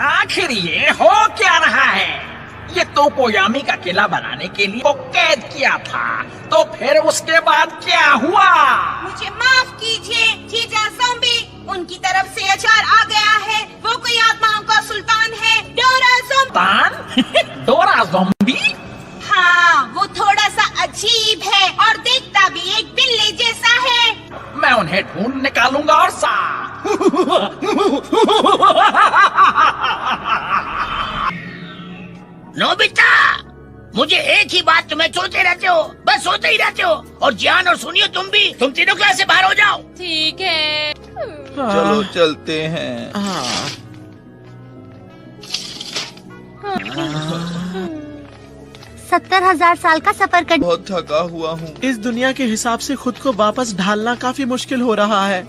आखिर ये हो क्या रहा है? ये तोकोयामी का किला बनाने के लिए वो कैद किया था, तो फिर उसके बाद क्या हुआ? मुझे माफ कीजिए जीजा ज़ॉम्बी, उनकी तरफ से अचार आ गया है। वो कोई आत्माओं का सुल्तान है, डोरा ज़ॉम्बी। सुल्तान? डोरा ज़ॉम्बी? हाँ, वो थोड़ा सा अजीब है और दिखता भी एक बिल्ली जैसा है। मैं उन्हें ढूंढ निकालूंगा और नोबिता, मुझे एक ही बात तुम्हें सोचते रहते हो, बस सोते ही रहते हो। और जान और सुनियो, तुम तीनों क्लास से बाहर हो जाओ। ठीक है। चलो चलते हैं। 70,000 साल का सफर कर। बहुत थका हुआ हूँ। इस दुनिया के हिसाब से खुद को वापस ढालना काफी मुश्किल हो रहा है।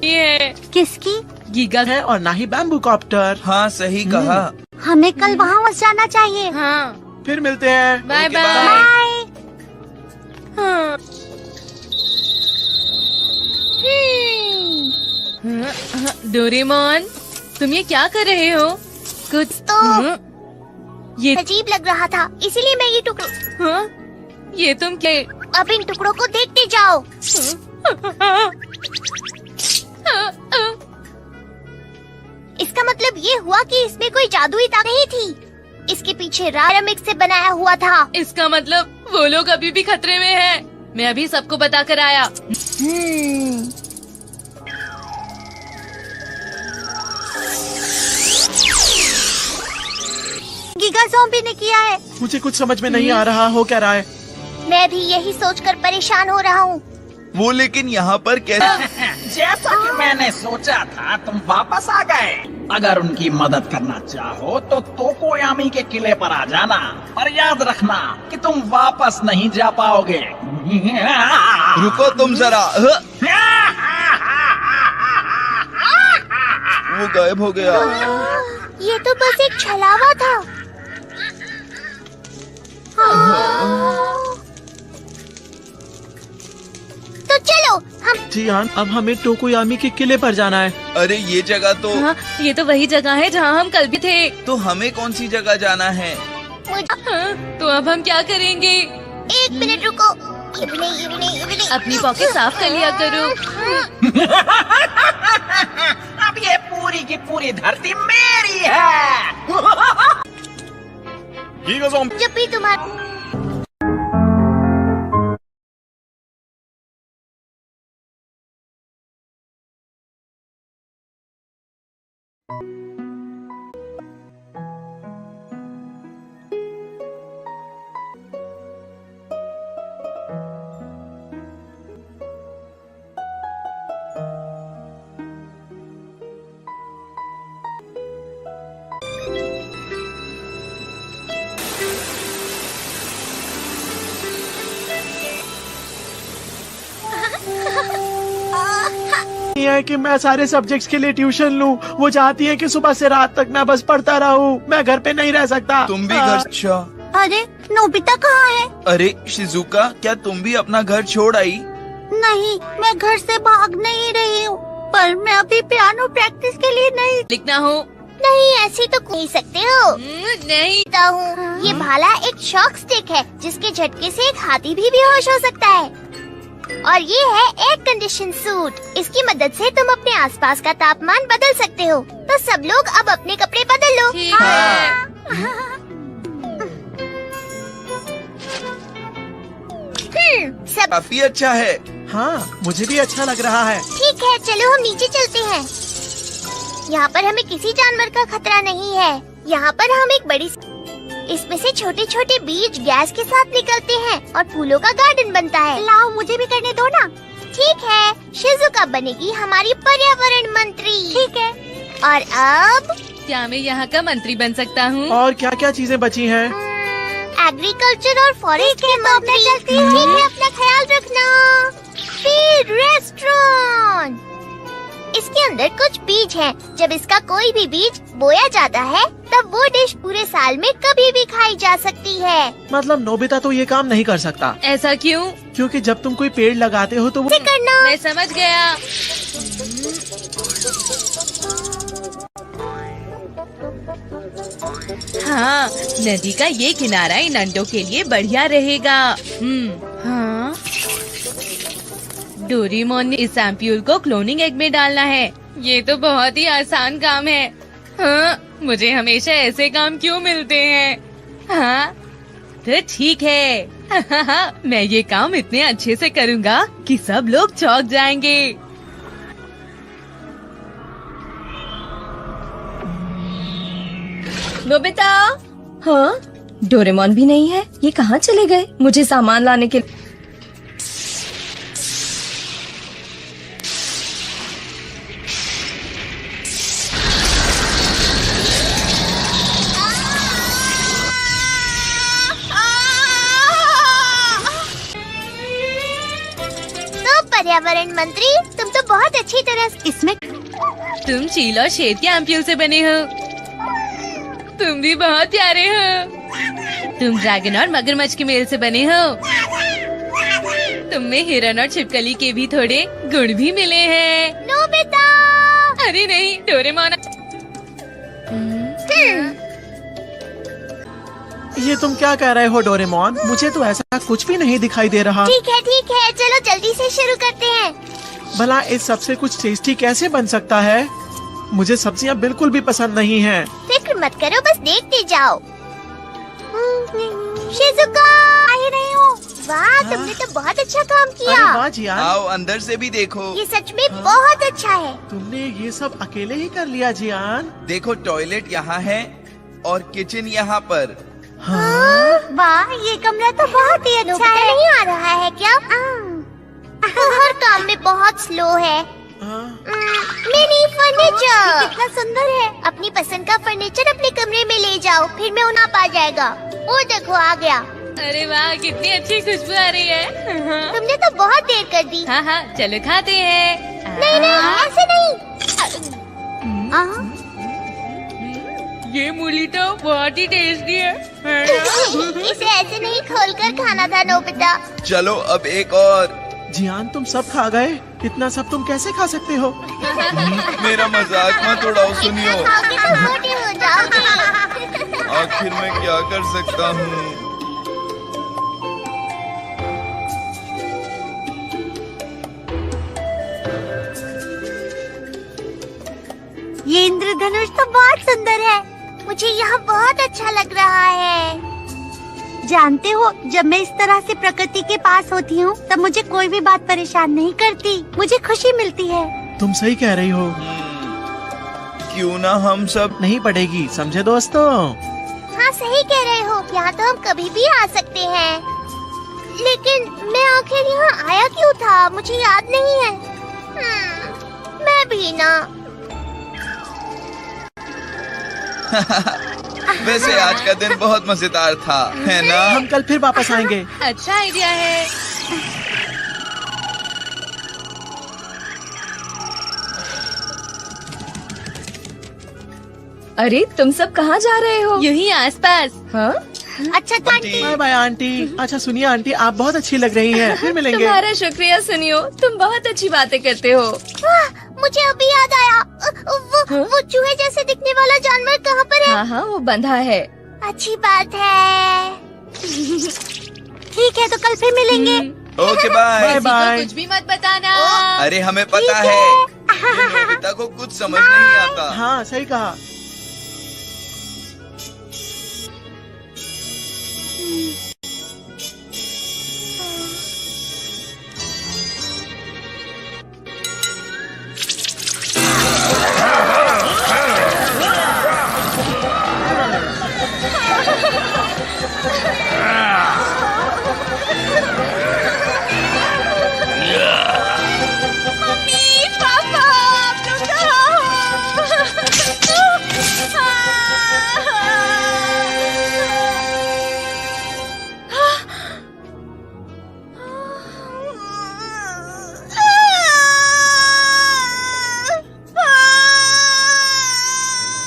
ये किसकी? गीगा है और ना ही बैम्बू कॉप्टर। हाँ, सही कहा। हमें कल वहाँ बस जाना चाहिए। हाँ, फिर मिलते हैं। Bye okay, bye. हाँ। डोरेमोन, तुम ये क्या कर रहे हो? कुछ तो ये अजीब लग रहा था, इसीलिए मैं ये टुकड़ों। हाँ? ये तुम क्या? अब इन टुकड़ों को देखते जाओ। इसका मतलब ये हुआ कि इसमें कोई जादुई ताकत नहीं थी। इसके पीछे रायमिक से बनाया हुआ था। इसका मतलब वो लोग अभी भी खतरे में हैं। मैं अभी सबको बता कर आया। गीगा ज़ॉम्बी ने किया है। मुझे कुछ समझ में नहीं आ रहा हो क्या रहा है। मैं भी यही सोचकर परेशान हो रहा हूँ। वो लेकिन यहाँ पर कैसे? जैसा कि मैंने सोचा था, तुम वापस आ गए। अगर उनकी मदद करना चाहो तो तोकोयामी के किले पर आ जाना, और याद रखना कि तुम वापस नहीं जा पाओगे। रुको तुम जरा। वो गायब हो गया। ये तो बस एक छलावा था। तो चलो हम। जी हाँ, अब हमें टोकोयामी के किले पर जाना है। अरे ये जगह तो। हाँ, ये तो वही जगह है जहाँ हम कल भी थे। तो हमें कौन सी जगह जाना है? हाँ, तो अब हम क्या करेंगे? 1 मिनट रुको। ये भी नहीं, ये भी नहीं, ये भी नहीं। अपनी पॉकेट साफ कर लिया करो। अब ये पूरी की पूरी धरती मेरी है। जब भी तुम्हारा ये है कि मैं सारे सब्जेक्ट्स के लिए ट्यूशन लूं। वो चाहती है कि सुबह से रात तक मैं बस पढ़ता रहूं। मैं घर पे नहीं रह सकता। तुम भी घर। अच्छा, अरे नोबिता कहाँ है? अरे शिजुका, क्या तुम भी अपना घर छोड़ आई? नहीं, मैं घर से भाग नहीं रही हूँ। पर मैं अभी पियानो प्रैक्टिस के लिए नहीं। लिखना हो नहीं, ऐसी तो कह सकते हो। नहीं हूँ। ये भाला एक शॉक स्टिक है जिसके झटके से एक हाथी भी बेहोश हो सकता है। और ये है एयर कंडीशन सूट। इसकी मदद से तुम अपने आसपास का तापमान बदल सकते हो। तो सब लोग अब अपने कपड़े बदल लो। ठीक है। सब काफी अच्छा है। हाँ, मुझे भी अच्छा लग रहा है। ठीक है, चलो हम नीचे चलते हैं। यहाँ पर हमें किसी जानवर का खतरा नहीं है। यहाँ पर हम एक बड़ी इसमें से छोटे छोटे बीज गैस के साथ निकलते हैं और फूलों का गार्डन बनता है। लाओ, मुझे भी करने दो ना। ठीक है, शिजुका बनेगी हमारी पर्यावरण मंत्री। ठीक है। और अब क्या मैं यहाँ का मंत्री बन सकता हूँ? और क्या क्या चीजें बची हैं? एग्रीकल्चर और फॉरेस्ट के मंत्री। ठीक है, अपना ख्याल रखना। फिर रेस्टोरेंट। इसके अंदर कुछ बीज हैं। जब इसका कोई भी बीज बोया जाता है तब वो डिश पूरे साल में कभी भी खाई जा सकती है। मतलब नोबिता तो ये काम नहीं कर सकता। ऐसा क्यों? क्योंकि जब तुम कोई पेड़ लगाते हो तो वो करना। मैं समझ गया। हाँ, नदी का ये किनारा इन अंडों के लिए बढ़िया रहेगा। हाँ, डोरेमोन ने इस एम्प्यूल को क्लोनिंग एग में डालना है। ये तो बहुत ही आसान काम है। हाँ, मुझे हमेशा ऐसे काम क्यों मिलते हैं? हाँ, तो ठीक है। मैं ये काम इतने अच्छे से करूँगा कि सब लोग चौंक जाएंगे। नोबिता। हाँ, डोरेमोन भी नहीं है। ये कहाँ चले गए? मुझे सामान लाने के पर्यावरण मंत्री, तुम तो बहुत अच्छी तरह इसमें। तुम चील और शेर के एम्प्यूल से बने हो। तुम भी बहुत प्यारे हो। तुम ड्रैगन और मगरमच्छ के मेल से बने हो। तुम में हिरन और छिपकली के भी थोड़े गुण भी मिले हैं। नोबिता! अरे नहीं, डोरेमोन। ये तुम क्या कह रहे हो डोरेमोन? मुझे तो ऐसा कुछ भी नहीं दिखाई दे रहा। ठीक है, चलो जल्दी से शुरू करते हैं। भला इस सबसे कुछ टेस्टी कैसे बन सकता है? मुझे सब्जियां बिल्कुल भी पसंद नहीं हैं। फिक्र मत करो, बस देखते जाओ। शिजुका, आ ही रही हो। वाह, तुमने तो बहुत अच्छा काम किया। अरे वाह जियान। आओ अंदर से भी देखो। ये सच में बहुत अच्छा है। तुमने ये सब अकेले ही कर लिया जियान। देखो, टॉयलेट यहाँ है और किचन यहाँ पर। हाँ? वाह, ये कमरा तो बहुत ही अच्छा है। नहीं आ रहा है क्या? हर काम में बहुत स्लो है। मिनी फर्नीचर कितना सुंदर है। अपनी पसंद का फर्नीचर अपने कमरे में ले जाओ, फिर मैं उन्हें आ जाएगा। वो देखो, आ गया। अरे वाह, कितनी अच्छी खुशबू आ रही है। तुमने तो बहुत देर कर दी। हाँ हाँ, चलो खाते हैं। नहीं, ऐसे नहीं। ये मूली तो बहुत ही टेस्टी है। इसे ऐसे नहीं खोलकर खाना था नोबिता। चलो अब एक और। जियान, तुम सब खा गए? इतना सब तुम कैसे खा सकते हो? मेरा मजाक मत उड़ाओ, सुनियो। खाओगे तो मोटे हो जाओगे। आखिर मैं क्या कर सकता हूँ? ये इंद्रधनुष तो बहुत सुंदर है। मुझे यहाँ बहुत अच्छा लग रहा है। जानते हो, जब मैं इस तरह से प्रकृति के पास होती हूँ तब मुझे कोई भी बात परेशान नहीं करती। मुझे खुशी मिलती है। तुम सही कह रही हो। क्यों ना हम सब नहीं पड़ेगी, समझे दोस्तों? हाँ, सही कह रहे हो। यहाँ तो हम कभी भी आ सकते हैं। लेकिन मैं आखिर यहाँ आया क्यों था, मुझे याद नहीं है। मैं भी ना। वैसे आज का दिन बहुत मजेदार था, है ना? हम कल फिर वापस आएंगे। अच्छा आइडिया है। अरे, तुम सब कहाँ जा रहे हो? यही आसपास। हाँ? अच्छा तो आंटी। Bye bye aunty. अच्छा सुनिए आंटी, आप बहुत अच्छी लग रही हैं। फिर मिलेंगे। तुम्हारा शुक्रिया सुनियो, तुम बहुत अच्छी बातें करते हो। मुझे अभी याद आया। वो चूहे जैसे दिखने वाला जानवर कहाँ पर है? हाँ हाँ, वो बंधा है। अच्छी बात है। ठीक है, तो कल फिर मिलेंगे। Okay bye. किसी को कुछ भी मत बताना। अरे हमें पता है नोबिता को कुछ समझ नहीं आता। हाँ सही कहा।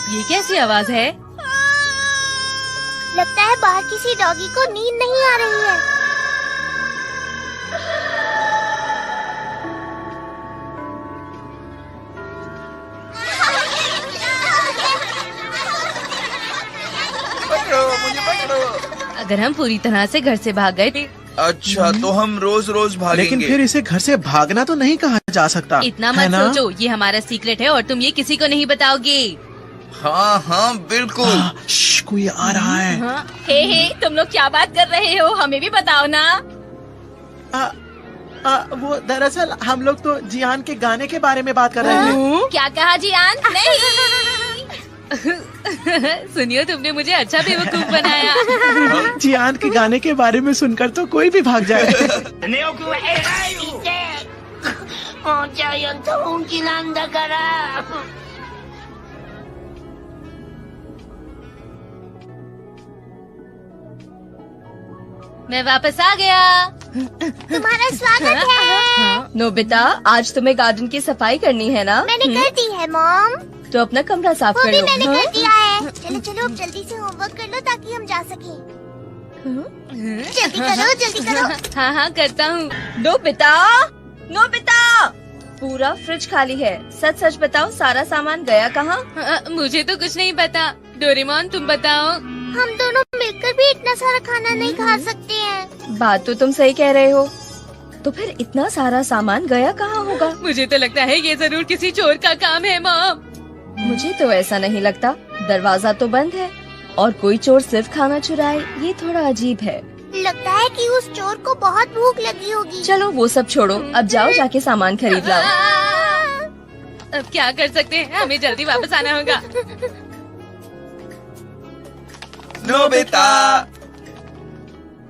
ये कैसी आवाज है? लगता है बाहर किसी डॉगी को नींद नहीं आ रही है। पकड़ो मुझे, पकड़ो। अगर हम पूरी तरह से घर से भाग गए अच्छा तो हम रोज रोज भागेंगे। लेकिन फिर इसे घर से भागना तो नहीं कहा जा सकता। इतना है मत ना? सोचो, ये हमारा सीक्रेट है और तुम ये किसी को नहीं बताओगे। हाँ हाँ बिल्कुल। कोई आ रहा है। हाँ। हे तुम लोग क्या बात कर रहे हो? हमें भी बताओ ना। वो दरअसल हम लोग तो जियान के गाने के बारे में बात कर रहे थे। क्या कहा जियान? नहीं। सुनियो, तुमने मुझे अच्छा बेवकूफ बनाया। जियान के गाने के बारे में सुनकर तो कोई भी भाग जाए। मैं वापस आ गया। तुम्हारा स्वागत है। नोबिता, आज तुम्हें गार्डन की सफाई करनी है ना? मैंने कर दी है मॉम। तो अपना कमरा साफ वो कर भी लो। मैंने कर दिया है। चलो चलो अब जल्दी से होमवर्क कर लो ताकि हम जा सकें। जल्दी करो, जल्दी करो। हाँ हाँ करता हूँ। नोबिता, नोबिता, पूरा फ्रिज खाली है। सच सच बताओ, सारा सामान गया कहाँ? मुझे तो कुछ नहीं पता। डोरेमोन तुम बताओ। हम दोनों मिलकर भी इतना सारा खाना नहीं खा सकते हैं। बात तो तुम सही कह रहे हो। तो फिर इतना सारा सामान गया कहाँ होगा? मुझे तो लगता है ये जरूर किसी चोर का काम है मॉम। मुझे तो ऐसा नहीं लगता। दरवाजा तो बंद है और कोई चोर सिर्फ खाना चुराए, ये थोड़ा अजीब है। लगता है कि उस चोर को बहुत भूख लगी होगी। चलो वो सब छोड़ो, अब जाओ जाके सामान खरीद लाओ। अब क्या कर सकते हैं, हमें जल्दी वापस आना होगा। नोबिता।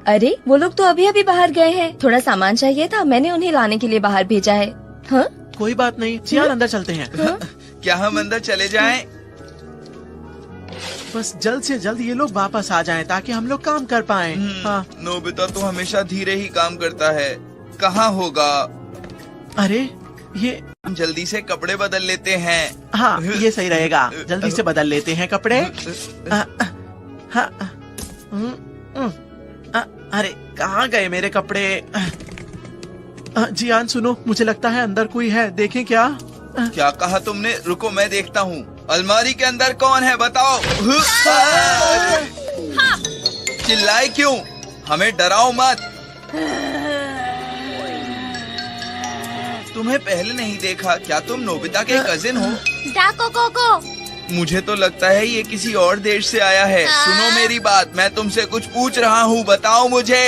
अरे वो लोग तो अभी अभी बाहर गए हैं। थोड़ा सामान चाहिए था, मैंने उन्हें लाने के लिए बाहर भेजा है। हाँ? कोई बात नहीं, जियान अंदर चलते हैं। क्या हम अंदर चले जाएं? बस जल्द से जल्द ये लोग वापस आ जाएं ताकि हम लोग काम कर पाएं। हाँ। नोबिता तो हमेशा धीरे ही काम करता है। कहाँ होगा? अरे ये जल्दी से कपड़े बदल लेते हैं। हाँ ये सही रहेगा। जल्दी से बदल लेते हैं कपड़े। हाँ। अरे कहाँ गए मेरे कपड़े? जियान सुनो, मुझे लगता है अंदर कोई है, देखें क्या? क्या कहा तुमने? रुको मैं देखता हूँ। अलमारी के अंदर कौन है बताओ। चिल्लाए क्यों? हमें डराओ मत। तुम्हें पहले नहीं देखा। क्या तुम नोबिता के कजिन हो? डाको कोको। मुझे तो लगता है ये किसी और देश से आया है। सुनो मेरी बात, मैं तुमसे कुछ पूछ रहा हूँ, बताओ मुझे।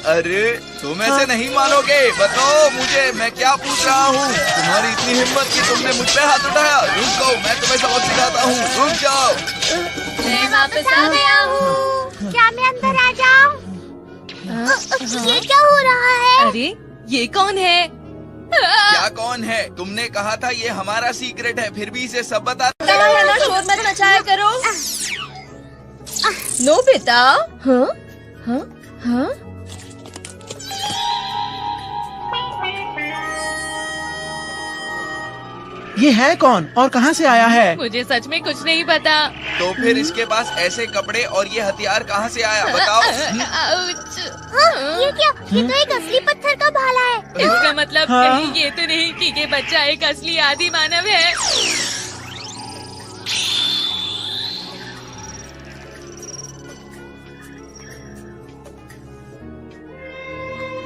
अरे तुम ऐसे नहीं मानोगे, बताओ मुझे मैं क्या पूछ रहा हूँ। तुम्हारी इतनी हिम्मत कि तुमने मुझ पे हाथ उठाया। रुक जाओ, मैं तुम्हें सबक सिखाता हूँ। रुक जाओ। मैं वापस आ गया हूँ। क्या मैं अंदर आ जाऊँ? ये क्या हो रहा है? अरे ये कौन है? क्या कौन है? तुमने कहा था ये हमारा सीक्रेट है, फिर भी इसे सब बता। शोर मत मचाया करो। नोबिता। हाँ हाँ हाँ। ये है कौन और कहाँ से आया है? मुझे सच में कुछ नहीं पता। तो फिर इसके पास ऐसे कपड़े और ये हथियार कहाँ से आया बताओ? आउच। हाँ, ये क्या? ये तो एक असली पत्थर का भाला है। इसका मतलब हाँ? कहीं ये तो नहीं कि ये बच्चा एक असली आदि मानव है।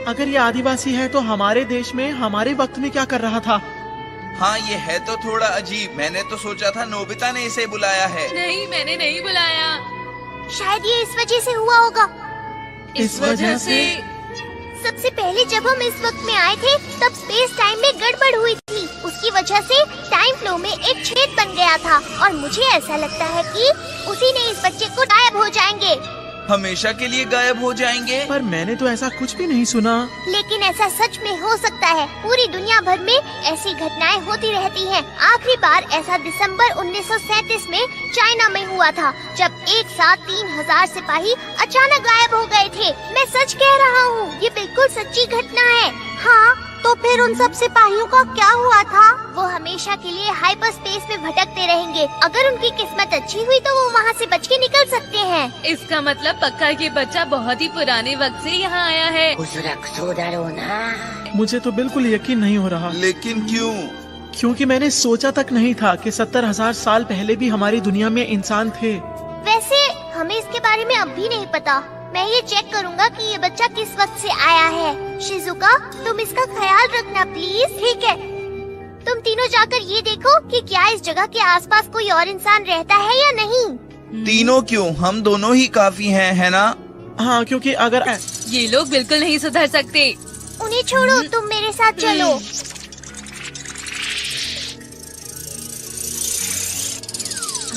अगर ये आदिवासी है तो हमारे देश में हमारे वक्त में क्या कर रहा था? हाँ ये है तो थोड़ा अजीब। मैंने तो सोचा था नोबिता ने इसे बुलाया है। नहीं, मैंने नहीं बुलाया। शायद ये इस वजह से हुआ होगा। इस वजह से सबसे पहले जब हम इस वक्त में आए थे तब स्पेस टाइम में गड़बड़ हुई थी। उसकी वजह से टाइम फ्लो में एक छेद बन गया था और मुझे ऐसा लगता है कि उसी ने इस बच्चे को गायब हो जाएंगे। हमेशा के लिए गायब हो जाएंगे? पर मैंने तो ऐसा कुछ भी नहीं सुना। लेकिन ऐसा सच में हो सकता है। पूरी दुनिया भर में ऐसी घटनाएं होती रहती हैं। आखिरी बार ऐसा दिसंबर 1937 में चाइना में हुआ था, जब एक साथ 3000 सिपाही अचानक गायब हो गए थे। मैं सच कह रहा हूँ, ये बिल्कुल सच्ची घटना है। हाँ, तो फिर उन सब सिपाहियों का क्या हुआ था? वो हमेशा के लिए हाइपर स्पेस में भटकते रहेंगे। अगर उनकी किस्मत अच्छी हुई तो वो वहाँ से बच के निकल सकते हैं। इसका मतलब पक्का ये बच्चा बहुत ही पुराने वक्त से यहाँ आया है। मुझे तो बिल्कुल यकीन नहीं हो रहा। लेकिन क्यों? क्योंकि मैंने सोचा तक नहीं था कि 70,000 साल पहले भी हमारी दुनिया में इंसान थे। वैसे हमें इसके बारे में अब भी नहीं पता। मैं ये चेक करूँगा कि ये बच्चा किस वक्त से आया है। शिजुका, तुम इसका ख्याल रखना प्लीज। ठीक है। तुम तीनों जाकर ये देखो कि क्या इस जगह के आसपास कोई और इंसान रहता है या नहीं। तीनों क्यों? हम दोनों ही काफी हैं, है ना? हाँ, क्योंकि अगर ये लोग बिल्कुल नहीं सुधर सकते। उन्हें छोड़ो, तुम मेरे साथ चलो।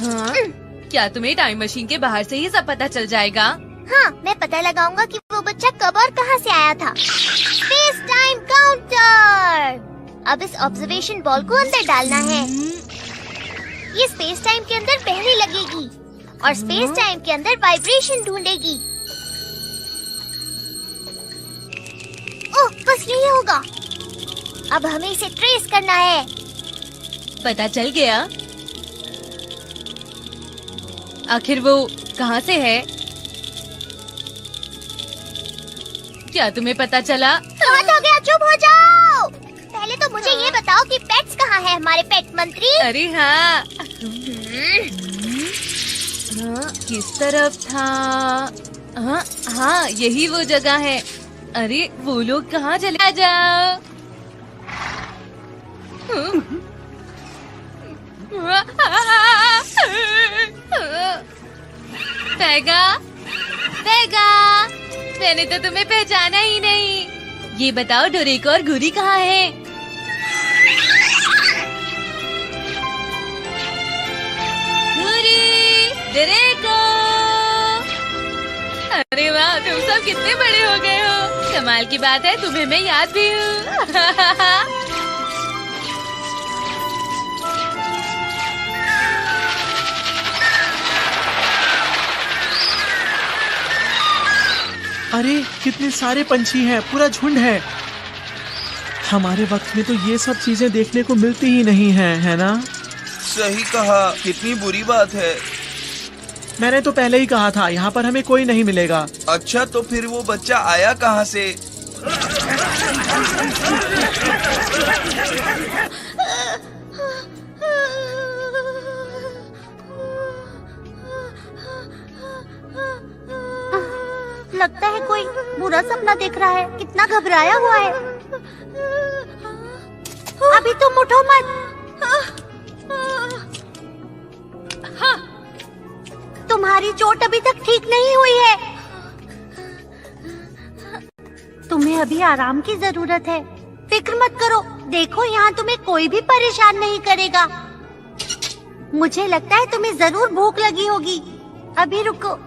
हाँ? क्या तुम्हें टाइम मशीन के बाहर से ही सब पता चल जाएगा? हाँ, मैं पता लगाऊंगा कि वो बच्चा कब और कहाँ से आया था। Space time counter. अब इस ऑब्जर्वेशन बॉल को अंदर डालना है। ये स्पेस टाइम के अंदर पहले लगेगी और स्पेस टाइम के अंदर वाइब्रेशन ढूंढेगी। ओह, बस यही होगा। अब हमें इसे ट्रेस करना है। पता चल गया। आखिर वो कहाँ से है? क्या तुम्हें पता चला? बहुत हो गया, चुप हो जाओ। पहले तो मुझे ये बताओ कि पेट्स कहाँ है, हमारे पेट मंत्री? अरे हाँ, किस तरफ था? हाँ हाँ, यही वो जगह है। अरे वो लोग कहाँ चले जाओ? पैगा, पैगा, मैंने तो तुम्हें पहचाना ही नहीं। ये बताओ डोरेको और गुरी कहाँ है? गुरी, डोरेको। अरे वाह, तुम सब कितने बड़े हो गए हो। कमाल की बात है, तुम्हें मैं याद भी हूँ। अरे कितने सारे पंछी हैं, पूरा झुंड है। हमारे वक्त में तो ये सब चीजें देखने को मिलती ही नहीं हैं, है ना? सही कहा, कितनी बुरी बात है। मैंने तो पहले ही कहा था, यहाँ पर हमें कोई नहीं मिलेगा। अच्छा, तो फिर वो बच्चा आया कहाँ से? लगता है कोई बुरा सपना देख रहा है। कितना घबराया हुआ है। अभी तुम उठो मत। तुम्हारी चोट अभी तक ठीक नहीं हुई है। तुम्हें अभी आराम की जरूरत है। फिक्र मत करो। देखो, यहाँ तुम्हें कोई भी परेशान नहीं करेगा। मुझे लगता है तुम्हें जरूर भूख लगी होगी। अभी रुको।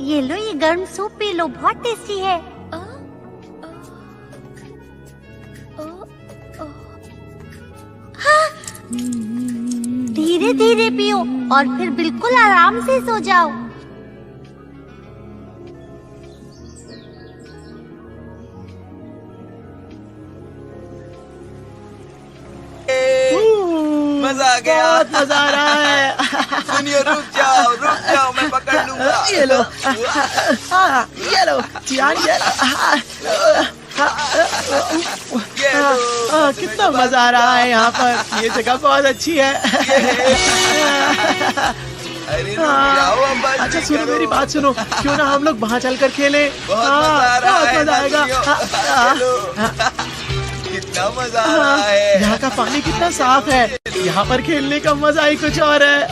ये लो, ये गर्म सूप पी लो, बहुत टेस्टी है। धीरे धीरे पियो और फिर बिल्कुल आराम से सो जाओ। मजा आ गया। बहुत मजा आ रहा है। सुनिए, रुक जाओ, मैं पकड़ लूंगा। ये लो, ये लो, जियान, ये लो। कितना मजा आ रहा है यहाँ पर। ये जगह बहुत अच्छी है। अरे रुक जाओ, अब बंद अच्छा नहीं सुनो, करो। मेरी बात सुनो, क्यों ना हम लोग वहाँ चलकर खेलें। बहुत मजा आ रहा है, बहुत मजा आएगा। कितना मजा आ रहा है। यहाँ का पानी कितना साफ है। यहाँ पर खेलने का मजा ही कुछ और है।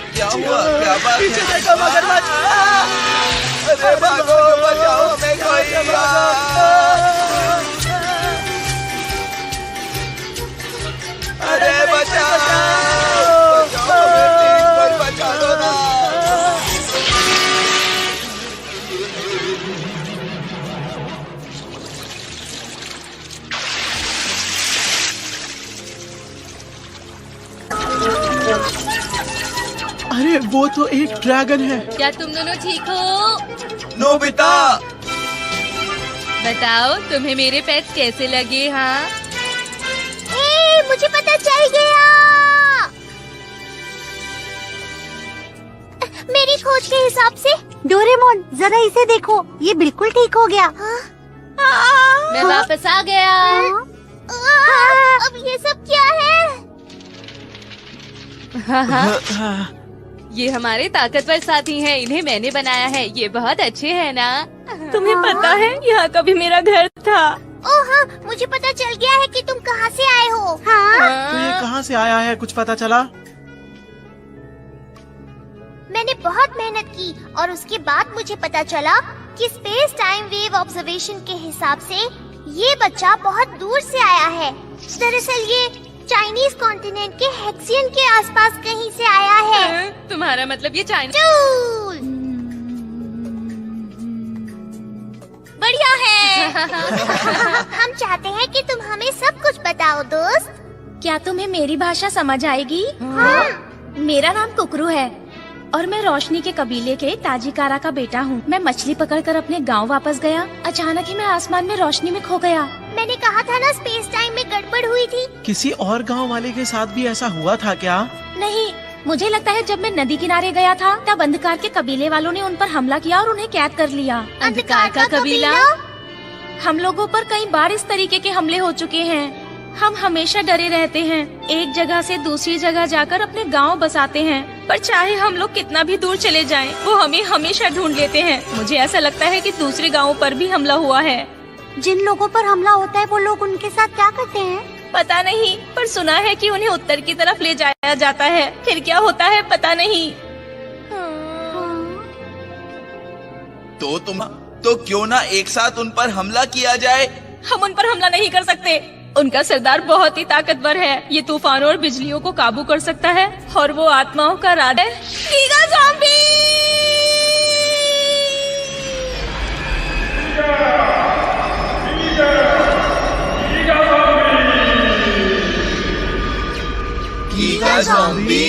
क्या हुआ, क्या बात पीछे है? देखो मगरमच्छ। अरे भागो, बचाओ हमें कोई। अरे बचाओ, कोई बचा दो ना। अरे वो तो एक ड्रैगन है। क्या तुम दोनों ठीक हो? नोबिता, बताओ तुम्हें मेरे पेट्स कैसे लगे? हाँ, मुझे पता चल गया। मेरी खोज के हिसाब से डोरेमोन जरा इसे देखो, ये बिल्कुल ठीक हो गया। मैं वापस आ गया। अब ये सब क्या है? ये हमारे ताकतवर साथी हैं। इन्हें मैंने बनाया है। ये बहुत अच्छे हैं ना? तुम्हें पता है यहाँ कभी मेरा घर था। ओह हाँ, मुझे पता चल गया है कि तुम कहाँ से आए हो। तो ये कहाँ से आया है, कुछ पता चला? मैंने बहुत मेहनत की और उसके बाद मुझे पता चला कि स्पेस टाइम वेव ऑब्जर्वेशन के हिसाब से ये बच्चा बहुत दूर से आया है। दरअसल ये चाइनीज कॉन्टिनेंट के हेक्सियन के आसपास कहीं से आया है। तुम्हारा मतलब ये चाइना? चूल! बढ़िया है। हम चाहते हैं कि तुम हमें सब कुछ बताओ दोस्त। क्या तुम्हें मेरी भाषा समझ आएगी? हाँ। मेरा नाम कुकरू है और मैं रोशनी के कबीले के ताजिकारा का बेटा हूँ। मैं मछली पकड़कर अपने गांव वापस गया। अचानक ही मैं आसमान में रोशनी में खो गया। मैंने कहा था ना स्पेस टाइम में गड़बड़ हुई थी। किसी और गांव वाले के साथ भी ऐसा हुआ था क्या? नहीं, मुझे लगता है जब मैं नदी किनारे गया था तब अंधकार के कबीले वालों ने उन पर हमला किया और उन्हें कैद कर लिया। अंधकार का कबीला? हम लोगों पर कई बार इस तरीके के हमले हो चुके हैं। हम हमेशा डरे रहते हैं। एक जगह से दूसरी जगह जाकर अपने गांव बसाते हैं, पर चाहे हम लोग कितना भी दूर चले जाएं, वो हमें हमेशा ढूंढ लेते हैं। मुझे ऐसा लगता है कि दूसरे गांवों पर भी हमला हुआ है। जिन लोगों पर हमला होता है वो लोग उनके साथ क्या करते हैं? पता नहीं, पर सुना है कि उन्हें उत्तर की तरफ ले जाया जाता है। फिर क्या होता है पता नहीं। तो क्यों ना एक साथ उन पर हमला किया जाए? हम उन पर हमला नहीं कर सकते। उनका सरदार बहुत ही ताकतवर है। ये तूफानों और बिजलियों को काबू कर सकता है और वो आत्माओं का राजा है। Giga zombie! Giga zombie?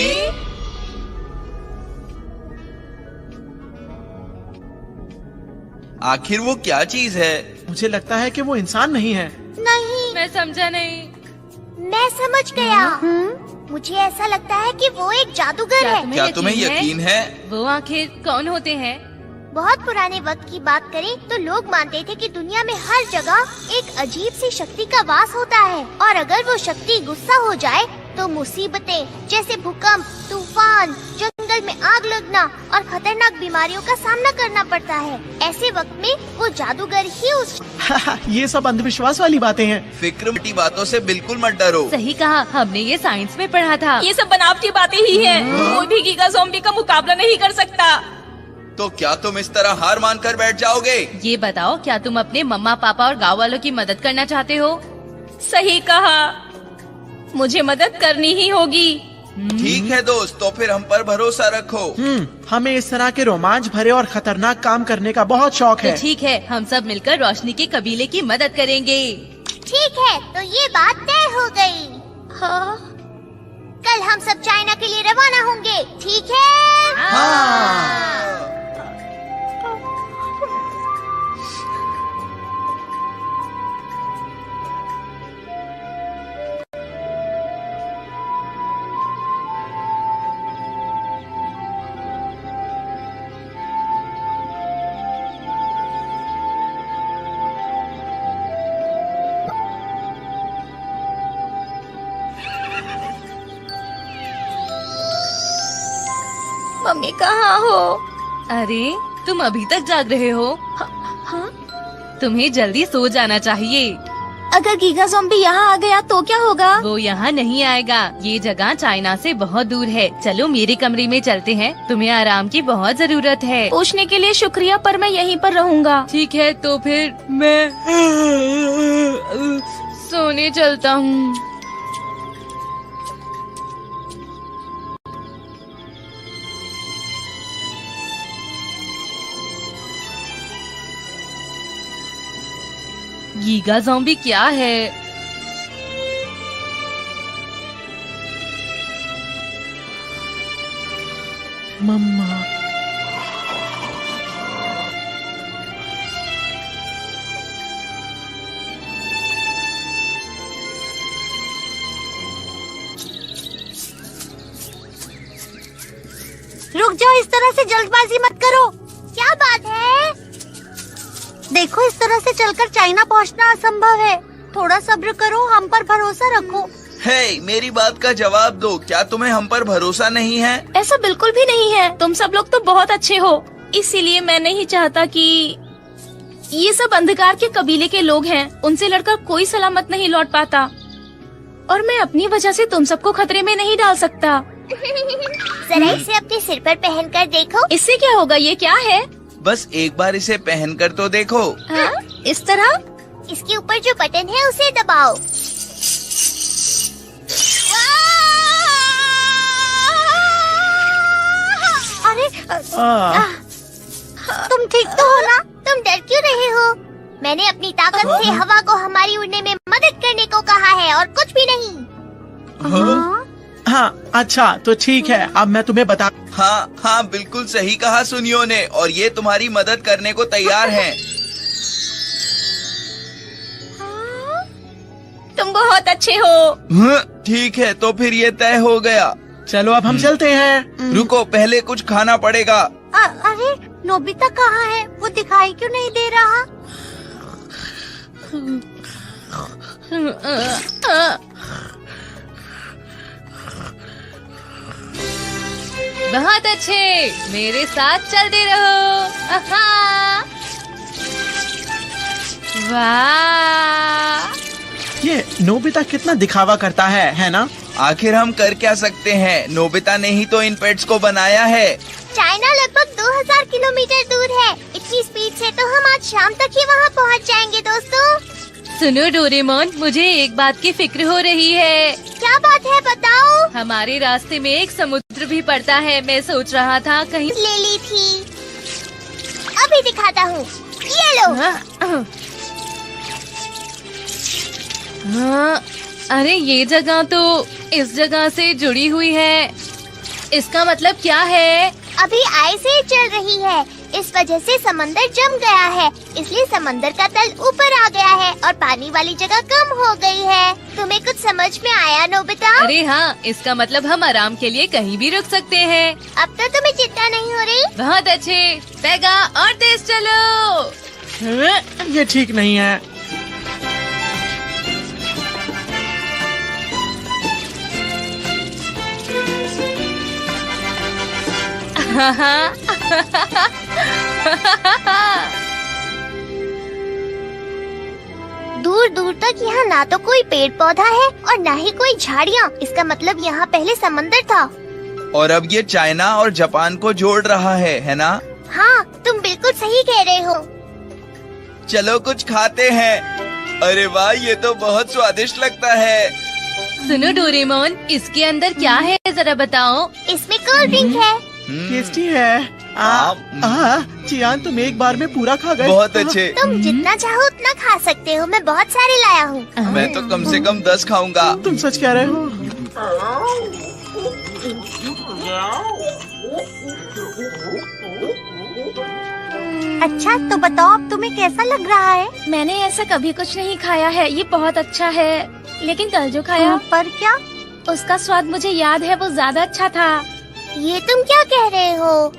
आखिर वो क्या चीज है? मुझे लगता है कि वो इंसान नहीं है। नहीं, मैं समझा नहीं। मैं समझ गया। मुझे ऐसा लगता है कि वो एक जादूगर है। क्या तुम्हें यकीन है? वो आखिर कौन होते हैं? बहुत पुराने वक्त की बात करें तो लोग मानते थे कि दुनिया में हर जगह एक अजीब सी शक्ति का वास होता है और अगर वो शक्ति गुस्सा हो जाए तो मुसीबतें जैसे भूकंप, तूफान, जंगल में आग लगना और खतरनाक बीमारियों का सामना करना पड़ता है। ऐसे वक्त में वो जादूगर ही उस ये सब अंधविश्वास वाली बातें हैं। फिक्र मटी बातों से बिल्कुल मत डरो। सही कहा, हमने ये साइंस में पढ़ा था। ये सब बनावटी बातें ही हैं। कोई भी गीगा ज़ॉम्बी का मुकाबला नहीं कर सकता। तो क्या तुम इस तरह हार मानकर बैठ जाओगे? ये बताओ, क्या तुम अपने मम्मा पापा और गाँव वालों की मदद करना चाहते हो? सही कहा, मुझे मदद करनी ही होगी। ठीक है दोस्त, तो फिर हम पर भरोसा रखो। हमें इस तरह के रोमांच भरे और खतरनाक काम करने का बहुत शौक है। तो ठीक है, हम सब मिलकर रोशनी के कबीले की मदद करेंगे। ठीक है, तो ये बात तय हो गई। हाँ। कल हम सब चाइना के लिए रवाना होंगे, ठीक है? हाँ। मम्मी कहाँ हो? अरे तुम अभी तक जाग रहे हो? हाँ? तुम्हें जल्दी सो जाना चाहिए। अगर गीगा ज़ॉम्बी यहाँ आ गया तो क्या होगा? वो यहाँ नहीं आएगा। ये जगह चाइना से बहुत दूर है। चलो मेरे कमरे में चलते हैं। तुम्हें आराम की बहुत जरूरत है। पूछने के लिए शुक्रिया, पर मैं यहीं पर रहूँगा। ठीक है, तो फिर मैं सोने चलता हूँ। गीगा ज़ॉम्बी क्या है? मम्मा, रुक जाओ, इस तरह से जल्दबाजी मत करो। क्या बात है? देखो, इस तरह से चलकर चाइना पहुंचना असंभव है। थोड़ा सब्र करो, हम पर भरोसा रखो। हे, मेरी बात का जवाब दो। क्या तुम्हें हम पर भरोसा नहीं है? ऐसा बिल्कुल भी नहीं है। तुम सब लोग तो बहुत अच्छे हो, इसीलिए मैं नहीं चाहता कि ये सब अंधकार के कबीले के लोग हैं। उनसे लड़कर कोई सलामत नहीं लौट पाता, और मैं अपनी वजह से तुम सबको खतरे में नहीं डाल सकता। जरा इसे अपने सिर पर पहन कर देखो। इससे क्या होगा? ये क्या है? बस एक बार इसे पहनकर तो देखो। हाँ? इस तरह? इसके ऊपर जो बटन है उसे दबाओ। अरे तुम ठीक तो हो ना? तुम डर क्यों रहे हो? मैंने अपनी ताकत से हवा को हमारी उड़ने में मदद करने को कहा है, और कुछ भी नहीं। हाँ, अच्छा तो ठीक है। अब मैं तुम्हें बता। हाँ हाँ, बिल्कुल सही कहा सुनियो ने, और ये तुम्हारी मदद करने को तैयार हैं। तुम बहुत अच्छे हो। ठीक है, तो फिर ये तय हो गया। चलो अब हम चलते हैं। रुको, पहले कुछ खाना पड़ेगा। अरे नोबिता कहाँ है? वो दिखाई क्यों नहीं दे रहा? बहुत अच्छे, मेरे साथ चलते रहो। वाह, ये नोबिता कितना दिखावा करता है ना? आखिर हम कर क्या सकते हैं? नोबिता ने ही तो इन पेट्स को बनाया है। चाइना लगभग 2000 किलोमीटर दूर है। इतनी स्पीड से तो हम आज शाम तक ही वहाँ पहुँच जाएंगे दोस्तों। सुनो डोरेमोन, मुझे एक बात की फिक्र हो रही है। क्या बात है, बताओ। हमारे रास्ते में एक समुद्र भी पड़ता है। मैं सोच रहा था कहीं ले ली थी। अभी दिखाता हूँ, ये लो। हाँ, अरे ये जगह तो इस जगह से जुड़ी हुई है। इसका मतलब क्या है? अभी आइस ही चल रही है, इस वजह से समंदर जम गया है, इसलिए समंदर का तल ऊपर आ गया है और पानी वाली जगह कम हो गई है। तुम्हें कुछ समझ में आया नोबिता? अरे हाँ, इसका मतलब हम आराम के लिए कहीं भी रुक सकते हैं। अब तो तुम्हें चिंता नहीं हो रही? बहुत अच्छे, पैगा और तेज चलो। ये ठीक नहीं है। दूर दूर तक यहाँ ना तो कोई पेड़ पौधा है और ना ही कोई झाड़ियाँ। इसका मतलब यहाँ पहले समंदर था। और अब ये चाइना और जापान को जोड़ रहा है ना? हाँ, तुम बिल्कुल सही कह रहे हो। चलो कुछ खाते हैं। अरे वाह, ये तो बहुत स्वादिष्ट लगता है। सुनो डोरेमोन, इसके अंदर क्या है जरा बताओ। इसमें कोल्ड ड्रिंक है। टेस्टी है। चियान, तुम एक बार में पूरा खा गए। बहुत अच्छे। तुम जितना चाहो उतना खा सकते हो, मैं बहुत सारे लाया हूँ। मैं तो कम से कम 10 खाऊंगा। तुम सच कह रहे हो? अच्छा तो बताओ, अब तुम्हें कैसा लग रहा है? मैंने ऐसा कभी कुछ नहीं खाया है, ये बहुत अच्छा है। लेकिन कल जो खाया, पर क्या? उसका स्वाद मुझे याद है, वो ज्यादा अच्छा था। ये तुम क्या कह रहे हो?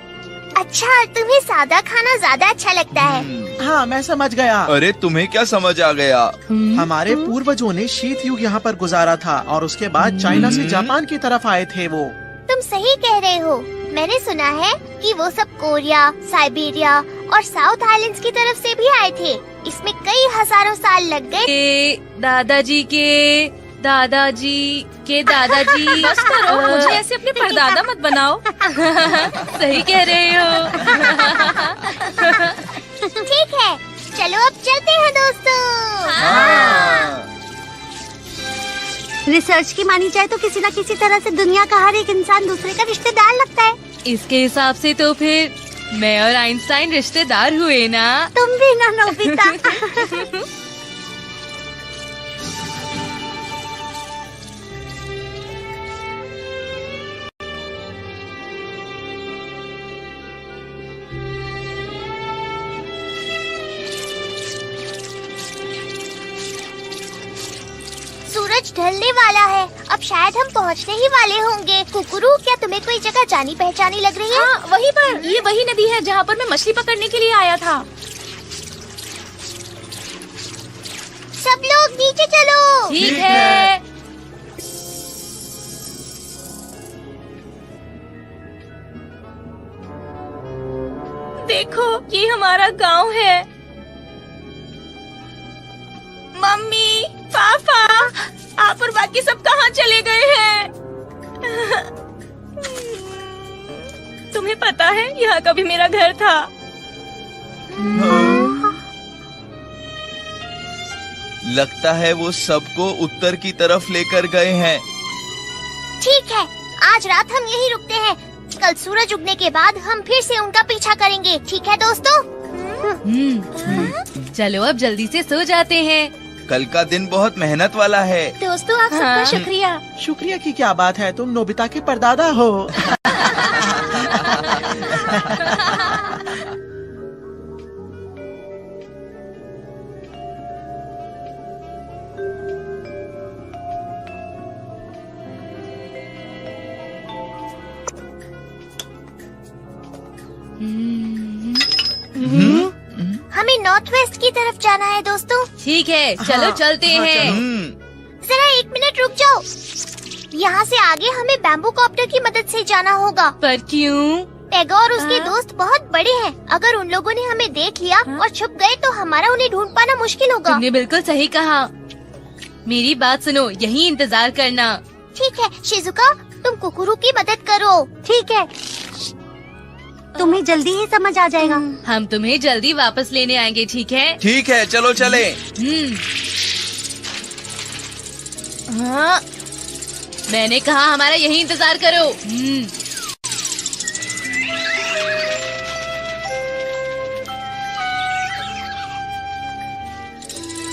अच्छा, तुम्हें सादा खाना ज्यादा अच्छा लगता है। हाँ, मैं समझ गया। अरे तुम्हें क्या समझ आ गया? हमारे पूर्वजों ने शीत युग यहाँ पर गुजारा था और उसके बाद चाइना से जापान की तरफ आए थे वो। तुम सही कह रहे हो। मैंने सुना है कि वो सब कोरिया, साइबेरिया और साउथ आइलैंड्स की तरफ से भी आए थे। इसमें कई हजारों साल लग गए। दादाजी के दादाजी। बस करो, मुझे ऐसे अपने परदादा मत बनाओ। सही कह रहे हो। ठीक है, चलो अब चलते हैं दोस्तों। रिसर्च की मानी जाए तो किसी न किसी तरह से दुनिया का हर एक इंसान दूसरे का रिश्तेदार लगता है। इसके हिसाब से तो फिर मैं और आइंस्टाइन रिश्तेदार हुए ना। तुम भी ना नोबिता। सूरज ढलने वाला है, अब शायद हम पहुंचने ही वाले होंगे। कुकुरू, क्या तुम्हें कोई जगह जानी पहचानी लग रही है? हाँ, वहीं पर। ये वही नदी है जहाँ पर मैं मछली पकड़ने के लिए आया था। सब लोग नीचे चलो। ठीक है। देखो, ये हमारा गांव है। मम्मी, पापा, आप और बाकी सब कहाँ चले गए हैं? तुम्हें पता है, यहाँ कभी मेरा घर था। लगता है वो सबको उत्तर की तरफ लेकर गए हैं। ठीक है, आज रात हम यहीं रुकते हैं। कल सूरज उगने के बाद हम फिर से उनका पीछा करेंगे। ठीक है दोस्तों? चलो अब जल्दी से सो जाते हैं। कल का दिन बहुत मेहनत वाला है। दोस्तों, आप सबका शुक्रिया। शुक्रिया की क्या बात है, तुम नोबिता के परदादा हो। हमें नॉर्थ वेस्ट की तरफ जाना है दोस्तों। ठीक है, चलो चलते हैं। जरा 1 मिनट रुक जाओ। यहाँ से आगे हमें बैम्बू कॉप्टर की मदद से जाना होगा। पर क्यों? टेगो और उसके दोस्त बहुत बड़े हैं। अगर उन लोगों ने हमें देख लिया और छुप गए तो हमारा उन्हें ढूंढ पाना मुश्किल होगा। तुमने बिल्कुल सही कहा। मेरी बात सुनो, यहीं इंतजार करना। ठीक है शिजुका, तुम कुकुरू की मदद करो। ठीक है, तुम्हें जल्दी ही समझ आ जाएगा। हम तुम्हें जल्दी वापस लेने आएंगे, ठीक है? ठीक है, चलो चले। हाँ, मैंने कहा हमारा यही इंतजार करो।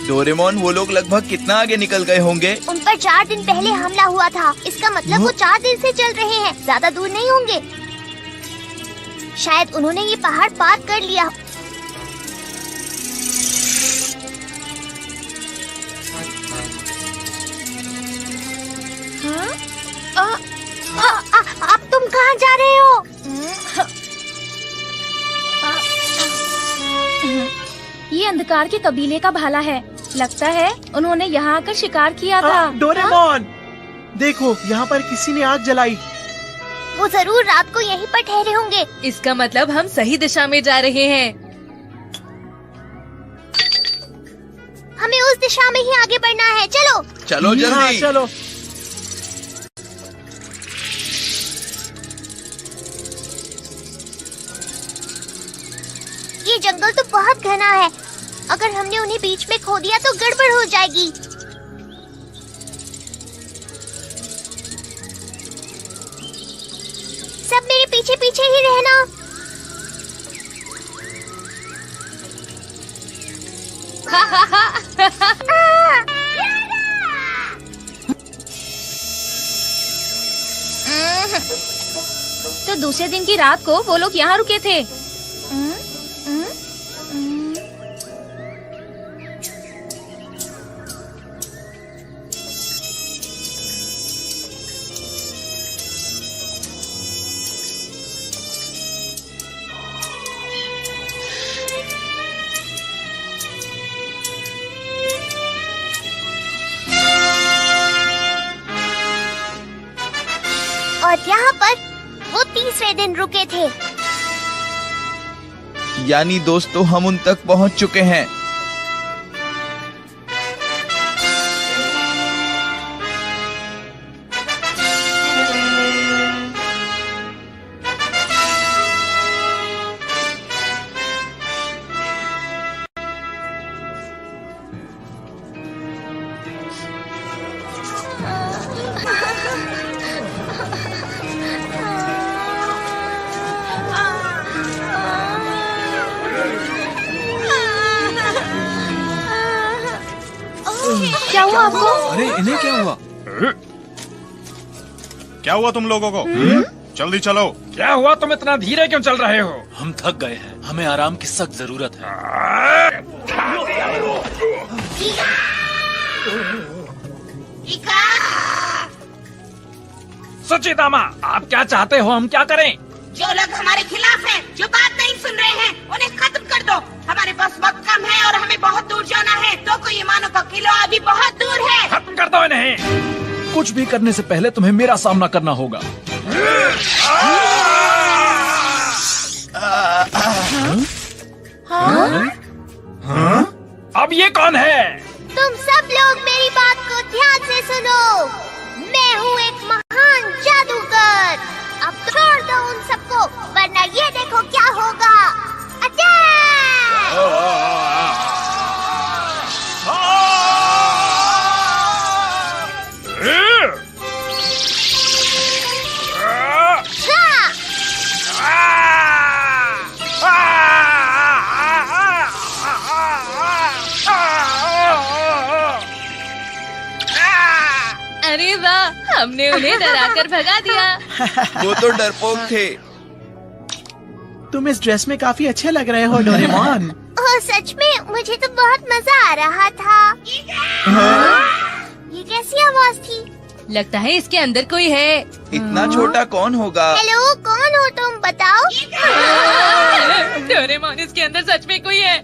डोरेमोन, वो लोग लगभग कितना आगे निकल गए होंगे? उन पर 4 दिन पहले हमला हुआ था। इसका मतलब वो 4 दिन से चल रहे हैं। ज्यादा दूर नहीं होंगे। शायद उन्होंने ये पहाड़ पार कर लिया। अब तुम कहाँ जा रहे हो? ये अंधकार के कबीले का भाला है। लगता है उन्होंने यहाँ आकर शिकार किया था। डोरेमोन, देखो यहाँ पर किसी ने आग जलाई। वो जरूर रात को यहीं पर ठहरे होंगे। इसका मतलब हम सही दिशा में जा रहे हैं। हमें उस दिशा में ही आगे बढ़ना है। चलो चलो जल्दी। चलो। ये जंगल तो बहुत घना है। अगर हमने उन्हें बीच में खो दिया तो गड़बड़ हो जाएगी। सब मेरे पीछे पीछे ही रहना। तो दूसरे दिन की रात को वो लोग यहाँ रुके थे। और यहाँ पर वो तीसरे दिन रुके थे। यानी दोस्तों हम उन तक पहुंच चुके हैं। क्या हुआ आपको? अरे इन्हें क्या हुआ? क्या हुआ तुम लोगों को? जल्दी चलो। क्या हुआ, तुम इतना धीरे क्यों चल रहे हो? हम थक गए हैं, हमें आराम की सख्त जरूरत है। सुचिदामा, आप क्या चाहते हो, हम क्या करें? जो लोग हमारे खिलाफ हैं, जो बात नहीं सुन रहे हैं, उन्हें खत्म कर दो। हमारे पास वक्त कम है और हमें बहुत दूर जाना है। तो कोई मानो का किला अभी बहुत दूर है। खत्म कर दो इन्हें। कुछ भी करने से पहले तुम्हें मेरा सामना करना होगा। अब ये कौन है? तुम सब लोग मेरी बात को ध्यान से सुनो। मैं हूँ एक महान जादूगर। अब छोड़ दो उन सबको, वरना ये देखो क्या होगा। अरे वाह, हमने उन्हें डराकर भगा दिया। वो तो डरपोक थे। तुम इस ड्रेस में काफी अच्छे लग रहे हो डोरेमोन। ओह सच में, मुझे तो बहुत मजा आ रहा था। ये कैसी आवाज थी? लगता है इसके अंदर कोई है। इतना छोटा कौन होगा? हेलो, कौन हो तुम, बताओ। डोरेमोन, इसके अंदर सच में कोई है।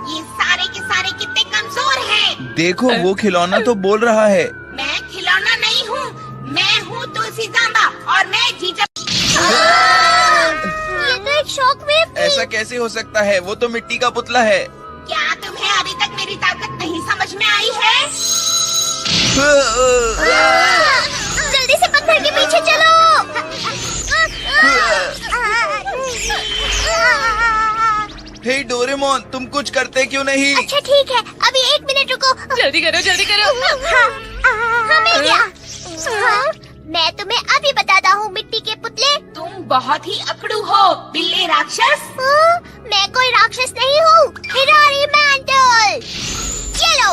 ये सारे के सारे कितने कमजोर हैं। देखो वो खिलौना तो बोल रहा है। मैं खिलौना नहीं हूँ, मैं हूँ तुलसी जांबा और मैं जीजा। ये तो एक शॉकवेव थी। ऐसा कैसे हो सकता है? वो तो मिट्टी का पुतला है। क्या तुम्हें अभी तक मेरी ताकत नहीं समझ में आई है? जल्दी से पत्थर के पीछे चलो। हे डोरेमोन, तुम कुछ करते क्यों नहीं? अच्छा ठीक है, अभी 1 मिनट रुको। जल्दी करो, जल्दी करो। हमें क्या? मैं तुम्हें अभी बताता हूँ मिट्टी के पुतले। तुम बहुत ही अकड़ू हो, बिल्ली राक्षस। मैं कोई राक्षस नहीं हूँ। हिरारी मैंटल, ये लो।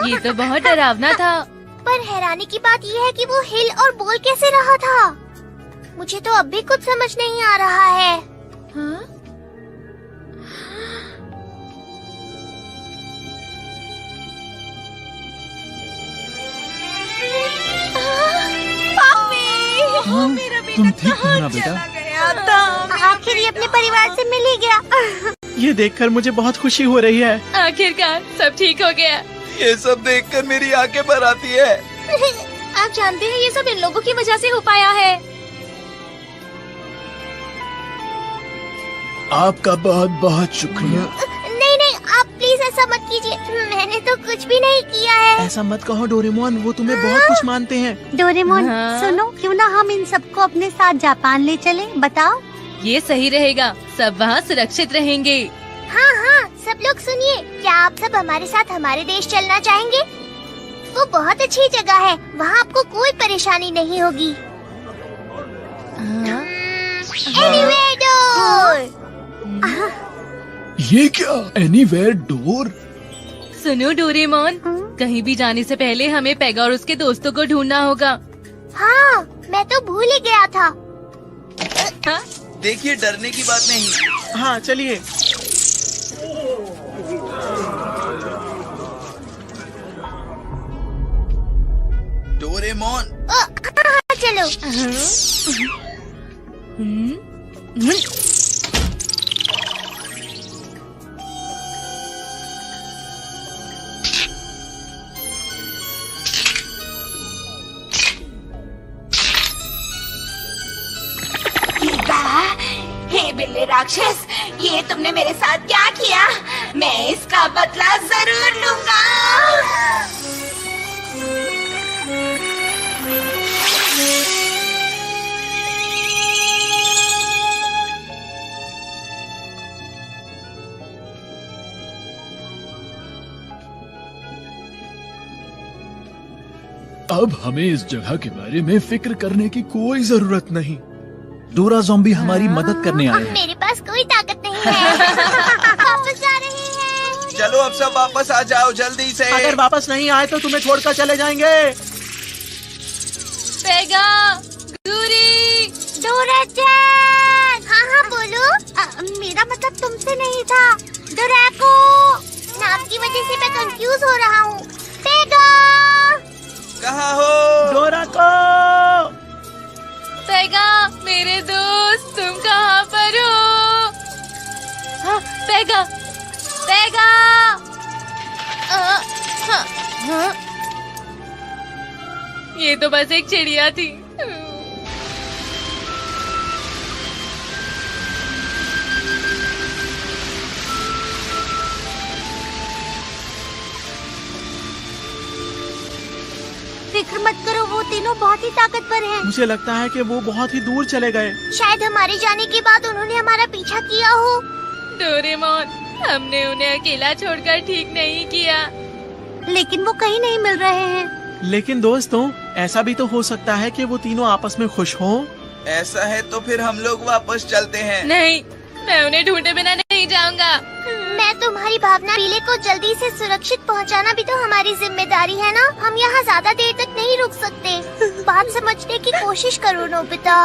ये तो बहुत डरावना था। पर हैरानी की बात यह है कि वो हिल और बोल कैसे रहा था। मुझे तो अब भी कुछ समझ नहीं आ रहा है। हाँ? मेरा तुम ठीक हो ना बेटा? आखिर ये अपने परिवार से मिल ही गया। ये देखकर मुझे बहुत खुशी हो रही है। आखिरकार सब ठीक हो गया। ये सब देखकर मेरी आंखें भर आती है। आप जानते हैं ये सब इन लोगों की वजह से हो पाया है। आपका बहुत बहुत शुक्रिया। नहीं, आप प्लीज ऐसा मत कीजिए। मैंने तो कुछ भी नहीं किया है। ऐसा मत कहो डोरेमोन, वो तुम्हें बहुत कुछ मानते हैं। डोरेमोन सुनो, क्यों ना हम इन सबको अपने साथ जापान ले चले, बताओ। ये सही रहेगा, सब वहाँ सुरक्षित रहेंगे। हाँ, सब लोग सुनिए, क्या आप सब हमारे साथ हमारे देश चलना चाहेंगे? वो बहुत अच्छी जगह है, वहाँ आपको कोई परेशानी नहीं होगी। Anywhere door. ये क्या? Anywhere door? सुनो डोरेमोन, कहीं भी जाने से पहले हमें पेगा और उसके दोस्तों को ढूंढना होगा। हाँ, मैं तो भूल ही गया था। हाँ? देखिए, डरने की बात नहीं। हाँ चलिए। डोरेमोन, चलो। राक्षस, ये तुमने मेरे साथ क्या किया? मैं इसका बदला जरूर लूंगा। अब हमें इस जगह के बारे में फिक्र करने की कोई जरूरत नहीं। डोरा ज़ॉम्बी हमारी मदद करने आए हैं। मेरे पास कोई ताकत नहीं है। वापस जा रहे हैं। चलो अब सब वापस आ जाओ जल्दी से। अगर वापस नहीं आए तो तुम्हें छोड़कर चले जाएंगे। पेगा, गुरी, डोरा-चैन। हाँ बोलो। मेरा मतलब तुमसे नहीं था, डोराको। नाम की वजह से मैं कंफ्यूज हो रहा हूँ। पेगा, कहाँ हो? डोराको, पेगा, मेरे दोस्त, तुम कहाँ पर हो? हाँ, पेगा, पेगा। हाँ, ये तो बस एक चिड़िया थी। फिक्र मत करो, वो तीनों बहुत ही ताकतवर हैं। मुझे लगता है कि वो बहुत ही दूर चले गए। शायद हमारे जाने के बाद उन्होंने हमारा पीछा किया हो। डोरेमोन, हमने उन्हें अकेला छोड़कर ठीक नहीं किया। लेकिन वो कहीं नहीं मिल रहे हैं। लेकिन दोस्तों, ऐसा भी तो हो सकता है कि वो तीनों आपस में खुश हों। ऐसा है तो फिर हम लोग वापस चलते हैं। नहीं, मैं उन्हें ढूंढे बिना नहीं जाऊंगा। मैं तुम्हारी भावना पीले को जल्दी से सुरक्षित पहुंचाना भी तो हमारी जिम्मेदारी है ना। हम यहाँ ज्यादा देर तक नहीं रुक सकते। बात समझने की कोशिश करो नोबिता।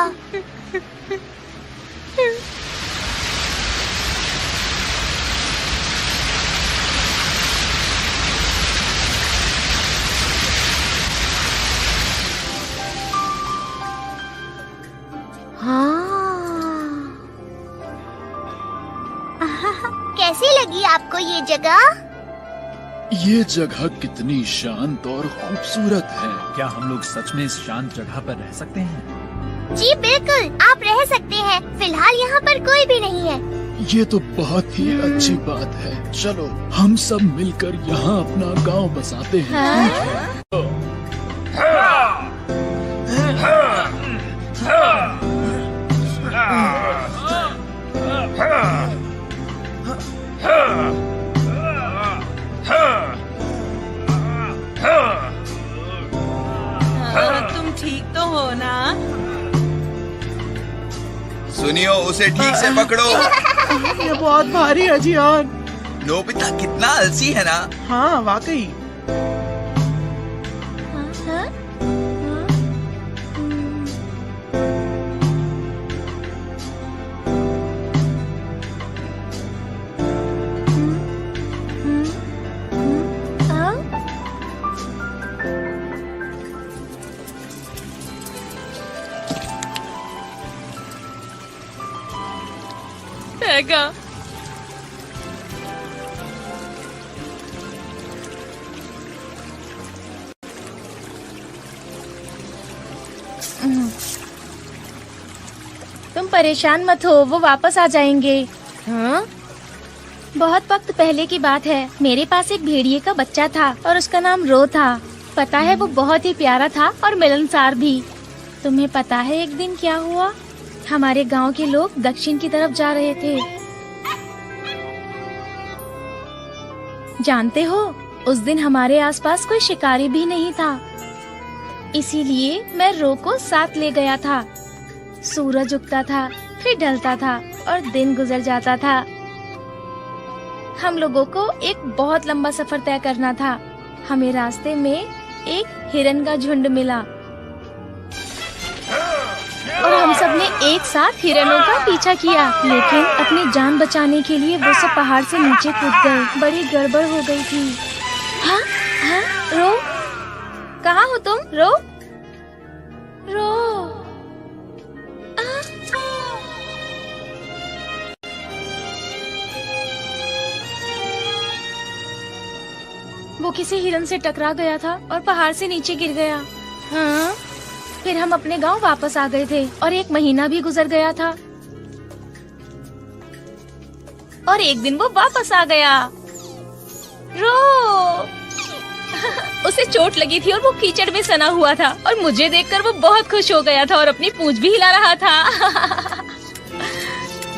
कैसी लगी आपको ये जगह? ये जगह कितनी शांत और खूबसूरत है। क्या हम लोग सच में इस शांत जगह पर रह सकते हैं? जी बिल्कुल, आप रह सकते हैं। फिलहाल यहाँ पर कोई भी नहीं है। ये तो बहुत ही अच्छी बात है। चलो हम सब मिलकर यहाँ अपना गांव बसाते हैं। तुम ठीक तो हो ना? सुनियो, उसे ठीक से पकड़ो। ये बहुत भारी है जियान। नोबिता कितना आलसी है ना। हाँ वाकई। पेगा, तुम परेशान मत हो, वो वापस आ जाएंगे। हाँ? बहुत वक्त पहले की बात है। मेरे पास एक भेड़िए का बच्चा था और उसका नाम रो था। पता है, वो बहुत ही प्यारा था और मिलनसार भी। तुम्हें पता है एक दिन क्या हुआ? हमारे गांव के लोग दक्षिण की तरफ जा रहे थे। जानते हो, उस दिन हमारे आसपास कोई शिकारी भी नहीं था। इसीलिए मैं रो को साथ ले गया था। सूरज उगता था, फिर ढलता था और दिन गुजर जाता था। हम लोगों को एक बहुत लंबा सफर तय करना था। हमें रास्ते में एक हिरन का झुंड मिला और हम सब ने एक साथ हिरणों का पीछा किया। लेकिन अपनी जान बचाने के लिए वो सब पहाड़ से नीचे कूद गए। बड़ी गड़बड़ हो गई थी। हाँ? हाँ? रो, कहाँ हो तुम? रो, रो। वो किसी हिरन से टकरा गया था और पहाड़ से नीचे गिर गया। हाँ? फिर हम अपने गांव वापस आ गए थे और 1 महीना भी गुजर गया था। और एक दिन वो वापस आ गया। रो उसे चोट लगी थी और वो कीचड़ में सना हुआ था और मुझे देखकर वो बहुत खुश हो गया था और अपनी पूंछ भी हिला रहा था।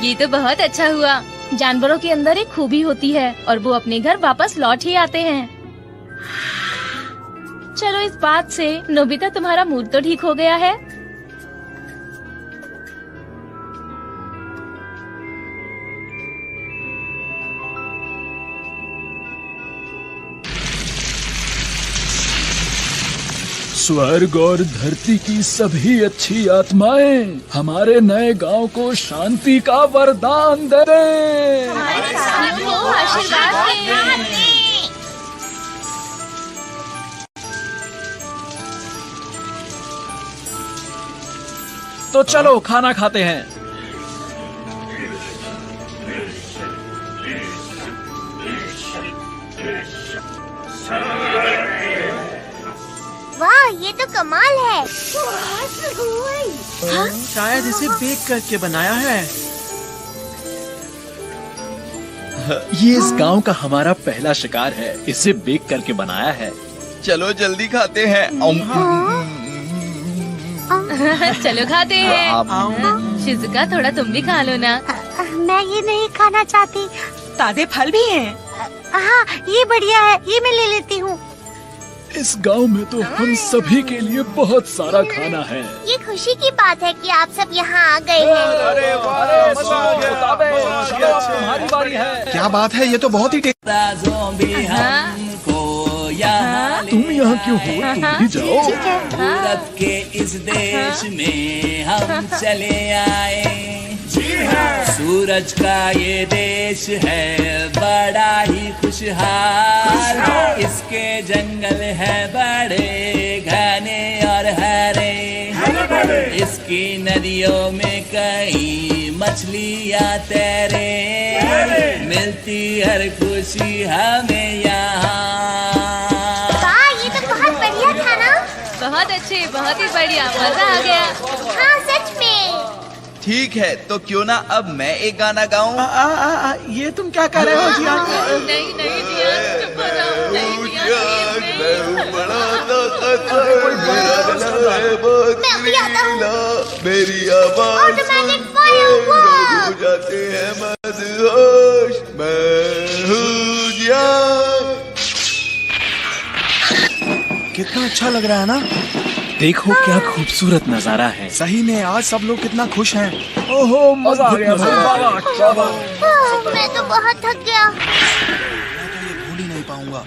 ये तो बहुत अच्छा हुआ। जानवरों के अंदर एक खूबी होती है और वो अपने घर वापस लौट ही आते हैं। चलो इस बात से नोबिता तुम्हारा मूड तो ठीक हो गया है। स्वर्ग और धरती की सभी अच्छी आत्माएं हमारे नए गांव को शांति का वरदान दे दें। तो चलो खाना खाते हैं। वाह, ये तो कमाल है। शायद इसे बेक करके बनाया है। ये इस गांव का हमारा पहला शिकार है। इसे बेक करके बनाया है। चलो जल्दी खाते हैं। चलो खाते हैं। शिजुका थोड़ा तुम भी खा लो ना। मैं ये नहीं खाना चाहती। ताजे फल भी हैं। हाँ, ये बढ़िया है, ये मैं ले लेती हूँ। इस गांव में तो हम सभी के लिए बहुत सारा खाना है। ये खुशी की बात है कि आप सब यहाँ आ गए हैं। तुम्हारी बारी है। क्या बात है, ये तो बहुत ही तुम यहाँ क्यों हो? तुम भी जाओ। सूरत के इस देश में हम चले आए। सूरज का ये देश है बड़ा ही खुशहाल। इसके जंगल है बड़े घने और हरे। इसकी नदियों में कई मछलियाँ तैरे। मिलती हर खुशी हमें यहाँ। ये तो बहुत बढ़िया था ना। बहुत अच्छे, बहुत ही बढ़िया, मजा आ गया। हाँ सच में। ठीक है, तो क्यों ना अब मैं एक गाना गाऊं? ये तुम क्या कर रहे हो जियान? नहीं नहीं जियान, चुप हो जाओ। नहीं जियान, मैं भी आता हूँ। मेरी आवाज ऑटोमेटिक फायरवर्क। हो जाते हैं मदहोश। मैं हूँ जियान। कितना अच्छा लग रहा है ना? देखो क्या खूबसूरत नजारा है। सही में आज सब लोग कितना खुश हैं। ओहो, मजा आ गया। मैं तो बहुत थक गया। मैं तो ये भूल ही नहीं पाऊंगा।